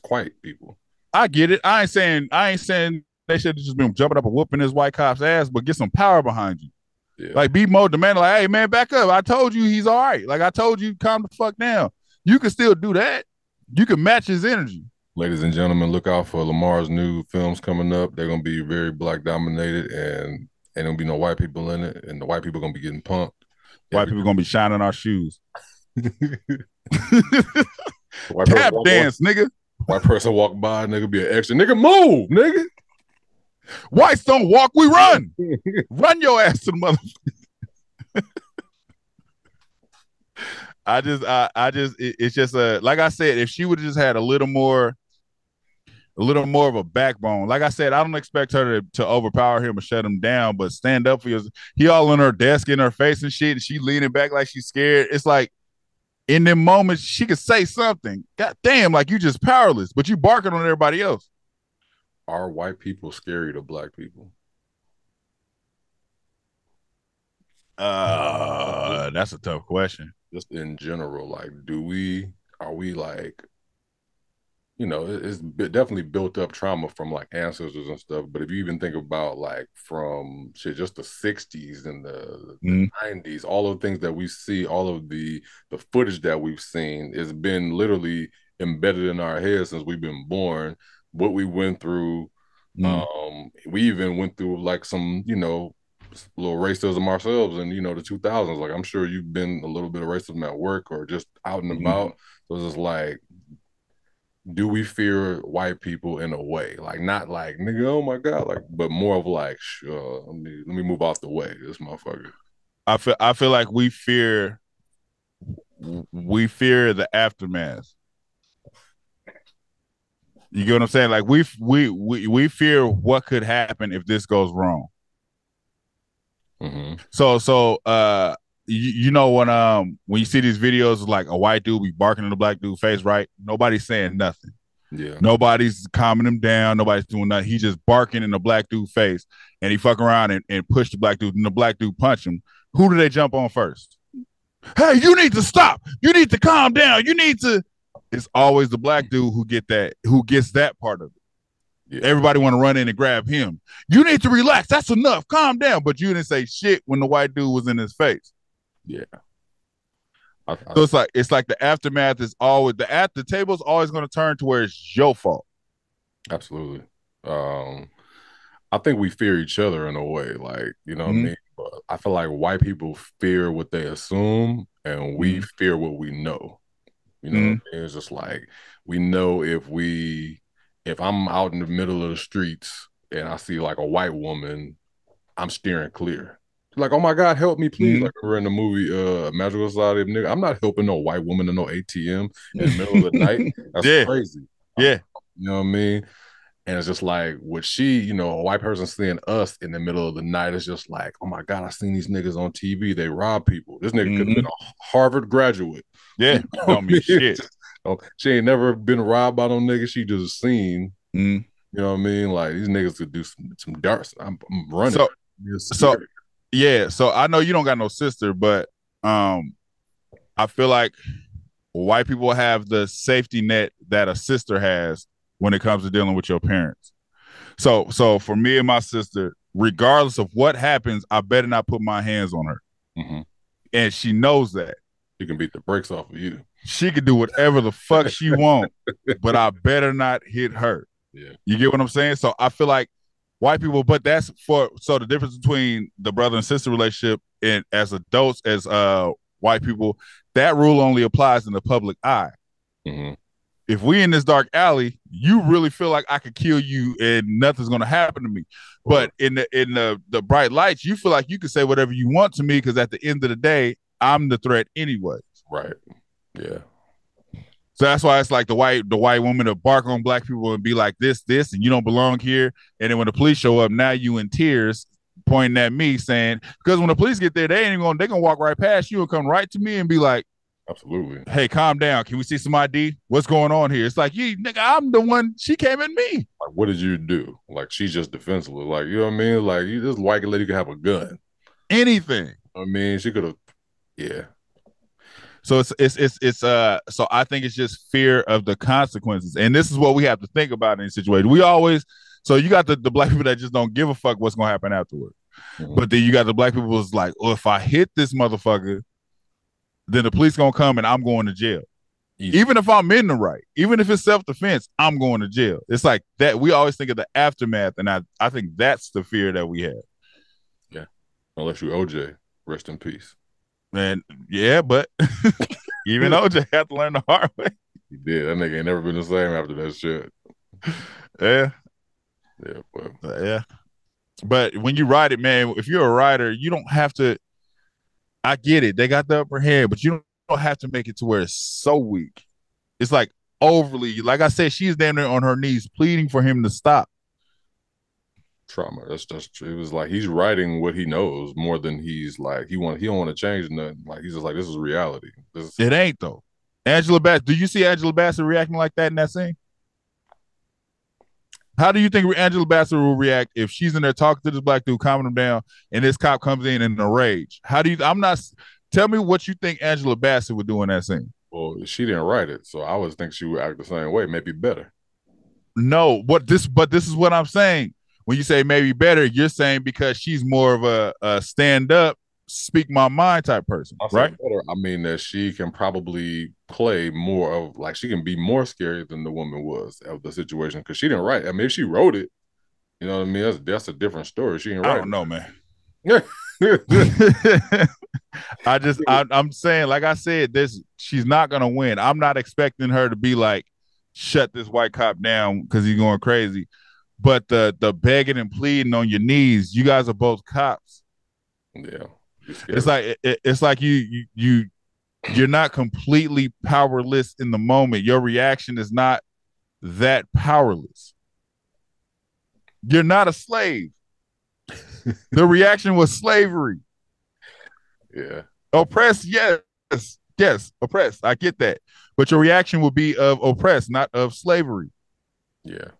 white people. I get it. I ain't saying they should have just been jumping up and whooping this white cop's ass, but get some power behind you. Yeah. Like be more demanding. Like, hey man, back up. I told you he's all right. Like I told you, calm the fuck down. You can still do that. You can match his energy. Ladies and gentlemen, look out for Lamar's new films coming up. They're gonna be very black dominated, and ain't gonna be no white people in it, and the white people gonna be getting punked. White people gonna be shining our shoes. White Tap dance, nigga. White person walk by, nigga be an extra. Nigga, move, nigga. Whites don't walk, we run. Run your ass to the motherfucker. It's just like I said, if she would have just had a little more a little more of a backbone. Like I said, I don't expect her to overpower him or shut him down, but stand up for you. He all in her desk in her face and shit, and she leaning back like she's scared. It's like in them moments she could say something. God damn, like you just powerless, but you barking on everybody else. Are white people scary to black people? That's a tough question. Just in general, like, are we like, it's definitely built up trauma from like ancestors and stuff. But if you even think about like from shit, just the 60s and the 90s, all of the things that we see, all of the footage that we've seen has been literally embedded in our heads since we've been born. What we went through, we even went through like some, little racism ourselves in, the 2000s. Like, I'm sure you've been a little bit of racism at work or just out and about. So it's just like, do we fear white people in a way? Like, not like, nigga, oh my God, like, but more of like, sure, let me move out the way, this motherfucker. I feel like we fear the aftermath. You get what I'm saying? Like we fear what could happen if this goes wrong. So when you see these videos of like a white dude be barking in a black dude's face, right? Nobody's saying nothing. Yeah. Nobody's calming him down. Nobody's doing nothing. He's just barking in the black dude's face, and he fuck around and push the black dude, and the black dude punch him. Who do they jump on first? Hey, you need to stop. You need to calm down. You need to. It's always the black dude who gets that part of it. Yeah. Everybody want to run in and grab him. You need to relax. That's enough. Calm down. But you didn't say shit when the white dude was in his face. Yeah. So it's like the aftermath is always the table's always going to turn to where it's your fault. Absolutely. I think we fear each other in a way, like, what I mean? But I feel like white people fear what they assume, and we fear what we know. What I mean? It's just like, we know if I'm out in the middle of the streets and I see like a white woman, I'm steering clear. Like, oh my God, help me, please. Like, we're in the movie Magical Society of Nigga. I'm not helping no white woman in no ATM in the middle of the night. That's crazy. Yeah. You know what I mean? And it's just like, what she, a white person seeing us in the middle of the night is just like, oh my God, I seen these niggas on TV. They rob people. This nigga could have been a Harvard graduate. Yeah. Don't mean shit. She ain't never been robbed by no nigga. She just seen, you know what I mean? Like, these niggas could do some darts. I'm running. So I know you don't got no sister, but I feel like white people have the safety net that a sister has when it comes to dealing with your parents. So for me and my sister, regardless of what happens, I better not put my hands on her. And she knows that. She can beat the brakes off of you. She can do whatever the fuck she wants, but I better not hit her. Yeah. You get what I'm saying? So I feel like white people, but so the difference between the brother and sister relationship and as adults, as white people, that rule only applies in the public eye. If we in this dark alley, you really feel like I could kill you and nothing's gonna happen to me. But in the bright lights, you feel like you can say whatever you want to me because at the end of the day, I'm the threat anyway. Right. Yeah. So that's why it's like the white woman to bark on black people and be like this, and you don't belong here. And then when the police show up, now you in tears pointing at me saying, because when the police get there, they're gonna walk right past you and come right to me and be like, absolutely, hey, calm down. Can we see some ID? What's going on here? It's like, you nigga, I'm the one. She came at me. Like, what did you do? Like, she's just defenseless. Like, you know what I mean? Like, this white lady could have a gun. Anything. I mean, she could have. Yeah. So so I think it's just fear of the consequences. And this is what we have to think about in a situation. So you got the black people that just don't give a fuck what's going to happen afterward. But then you got the black people who's like, oh, if I hit this motherfucker, then the police going to come and I'm going to jail. Easy. Even if I'm in the right, even if it's self-defense, I'm going to jail. It's like that. We always think of the aftermath. And I think that's the fear that we have. Yeah. Unless you OJ, rest in peace. And yeah, but even OJ had to learn the hard way. He did. That nigga ain't never been the same after that shit. Yeah. Yeah. Yeah. But when you ride it, man, if you're a rider, you don't have to. I get it. They got the upper hand, but you don't have to make it to where it's so weak. It's like overly, like I said, she's down there on her knees pleading for him to stop. Trauma. That's true. It was like he's writing what he knows more than he's like he don't want to change nothing. Like he's just like, this is reality. It ain't though. Angela Bassett. Do you see Angela Bassett reacting like that in that scene? How do you think Angela Bassett will react if she's in there talking to this black dude, calming him down, and this cop comes in a rage? How do you? I'm not. Tell me what you think Angela Bassett would do in that scene. Well, she didn't write it, so I would think she would act the same way, maybe better. No, but this is what I'm saying. When you say maybe better, you're saying because she's more of a stand up, speak my mind type person, right? Better, I mean that she can probably play more of like she can be more scary than the woman was of the situation because she didn't write it. I mean, if she wrote it, you know what I mean? That's a different story. She didn't write it. I don't know, man. I'm saying, like I said, she's not gonna win. I'm not expecting her to be like, shut this white cop down because he's going crazy. But the begging and pleading on your knees, you guys are both cops. Yeah. It's like it's like you're not completely powerless in the moment. Your reaction is not that powerless. You're not a slave. The reaction was slavery. Yeah. Oppressed, yes, oppressed. I get that. But your reaction will be of oppressed, not of slavery. Yeah.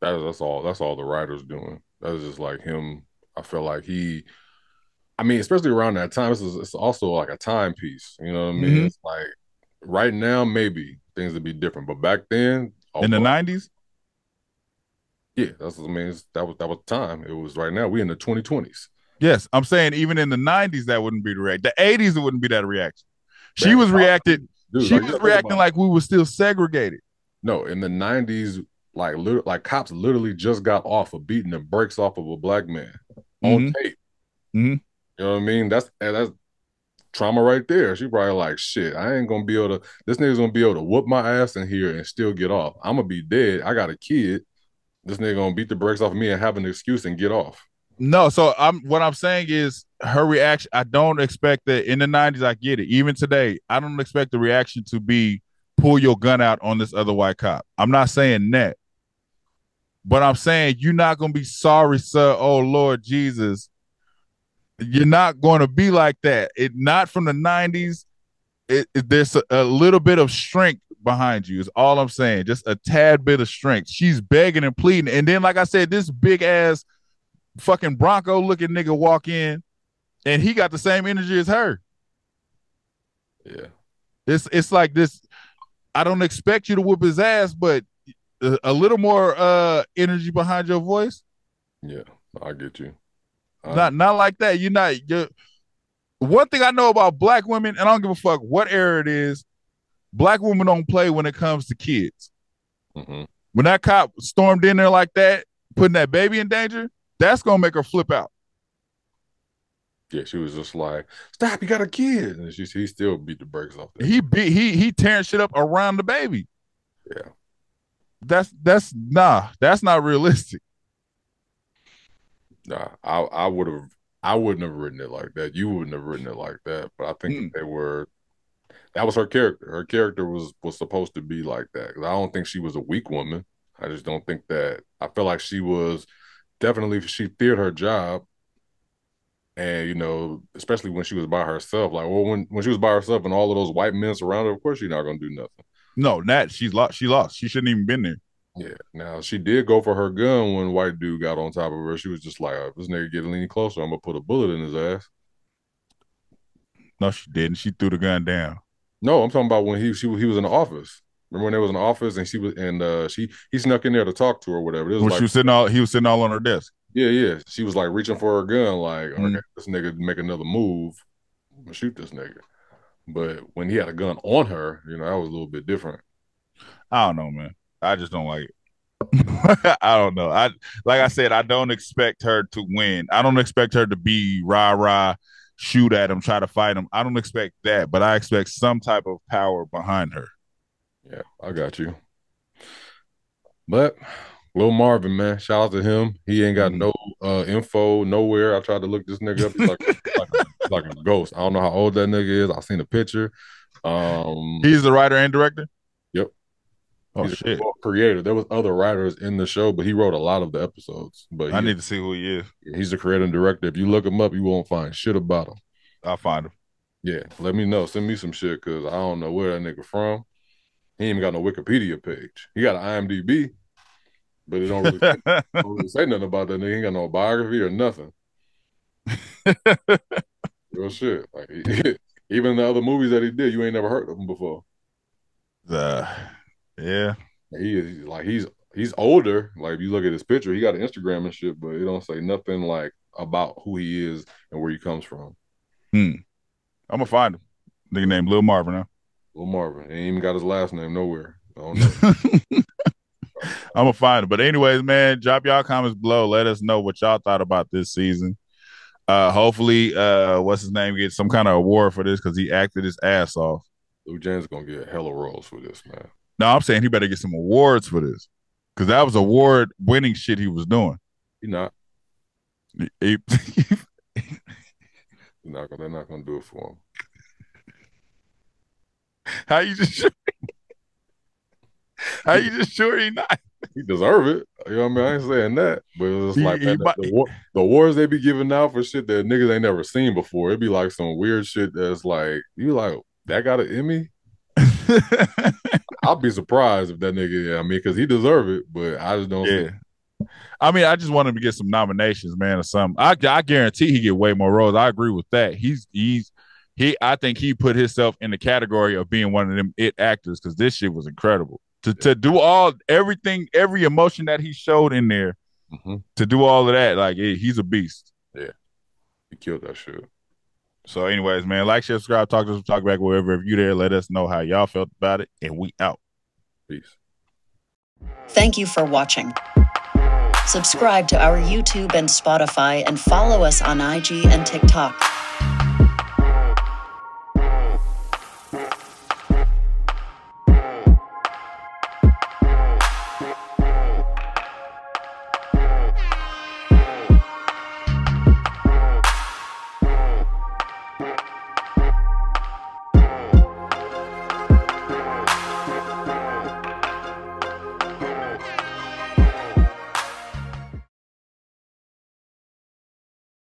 That's all the writer's doing. That was just like him. I feel like I mean, especially around that time, it's also like a timepiece. You know what I mean? Mm-hmm. It's like right now, maybe things would be different, but back then, in the 90s, yeah, that's what I mean. That was time. It was right now. We in the 2020s. Yes, I'm saying even in the 90s, that wouldn't be the reaction. The 80s, it wouldn't be that reaction. She was reacting. She was reacting like we were still segregated. No, in the 90s, like cops literally just got off of beating the brakes off of a black man on tape. Mm-hmm. You know what I mean? That's trauma right there. She probably like, shit, I ain't gonna be able to. This nigga's gonna be able to whoop my ass in here and still get off. I'm gonna be dead. I got a kid. This nigga gonna beat the brakes off of me and have an excuse and get off. No, so what I'm saying is her reaction. I don't expect that in the 90s. I get it. Even today, I don't expect the reaction to be pull your gun out on this other white cop. I'm not saying that. But I'm saying you're not going to be sorry, sir. Oh, Lord Jesus. You're not going to be like that. Not from the 90s. There's a little bit of strength behind you is all I'm saying. Just a tad bit of strength. She's begging and pleading. And then, like I said, this big-ass fucking Bronco-looking nigga walk in, and he got the same energy as her. Yeah. It's like this. I don't expect you to whoop his ass, but a little more energy behind your voice. Yeah, I get you. Not like that. You're one thing I know about black women, and I don't give a fuck what era it is, black women don't play when it comes to kids. Mm-hmm. When that cop stormed in there like that, putting that baby in danger, that's gonna make her flip out. Yeah, she was just like, "Stop! You got a kid," and he still beat the brakes off. He tearing shit up around the baby. Yeah. That's not realistic. Nah, I wouldn't have written it like that. You wouldn't have written it like that. But I think that was her character. Her character was supposed to be like that. I don't think she was a weak woman. I just don't think that. I feel like she was definitely, she did her job. And, you know, especially when she was by herself, like, well, when she was by herself and all of those white men surrounded her, of course she's not going to do nothing. No, she lost. She shouldn't even been there. Yeah. Now, she did go for her gun when white dude got on top of her. She was just like, if this nigga get any closer, I'm going to put a bullet in his ass. No, she didn't. She threw the gun down. No, I'm talking about when he was in the office. Remember when they was in the office and he snuck in there to talk to her or whatever. It was like, he was sitting all on her desk. Yeah. She was like reaching for her gun, like, okay, this nigga make another move, I'm gonna shoot this nigga. But when he had a gun on her, you know, that was a little bit different. I don't know, man. I just don't like it. I don't know. Like I said, I don't expect her to win. I don't expect her to be rah-rah, shoot at him, try to fight him. I don't expect that, but I expect some type of power behind her. Yeah, I got you. But Lil Marvin, man, shout out to him. He ain't got no info nowhere. I tried to look this nigga up. He's like a ghost. I don't know how old that nigga is. I seen a picture. He's the writer and director? Yep. Oh He's a shit! creator. There was other writers in the show, but he wrote a lot of the episodes. But I need to see who he is. He's the creator and director. If you look him up, you won't find shit about him. I'll find him. Yeah, let me know. Send me some shit because I don't know where that nigga from. He ain't even got no Wikipedia page. He got an IMDb, but it don't really say nothing about that nigga. He ain't got no biography or nothing. Real shit. Like even the other movies that he did, you ain't never heard of him before. Yeah. He's older. Like if you look at his picture, he got an Instagram and shit, but it don't say nothing like about who he is and where he comes from. I'm gonna find him. Nigga named Lil Marvin now. Lil Marvin. He ain't even got his last name nowhere. I don't know. I'm gonna find it. But anyways, man, drop y'all comments below. Let us know what y'all thought about this season. Hopefully, what's his name gets some kind of award for this because he acted his ass off. Lou James gonna get hella roles for this, man. No, I'm saying he better get some awards for this because that was award-winning shit he was doing. He not. They're not gonna do it for him. How you just sure he not? He deserve it. You know what I mean? I ain't saying that, but it's like the awards they be giving out for shit that niggas ain't never seen before. It'd be like some weird shit that's like you like that got an Emmy. I'll be surprised if that nigga. Yeah, I mean, because he deserve it, but I just don't. Yeah. I mean, I just want him to get some nominations, man, or something. I guarantee he get way more roles. I agree with that. I think he put himself in the category of being one of them it actors because this shit was incredible. To do everything, every emotion that he showed in there, to do all of that, like he's a beast. Yeah, he killed that shit. So, anyways, man, like, share, subscribe, talk to us, talk back wherever. If you there, let us know how y'all felt about it, and we out. Peace. Thank you for watching. Subscribe to our YouTube and Spotify and follow us on IG and TikTok.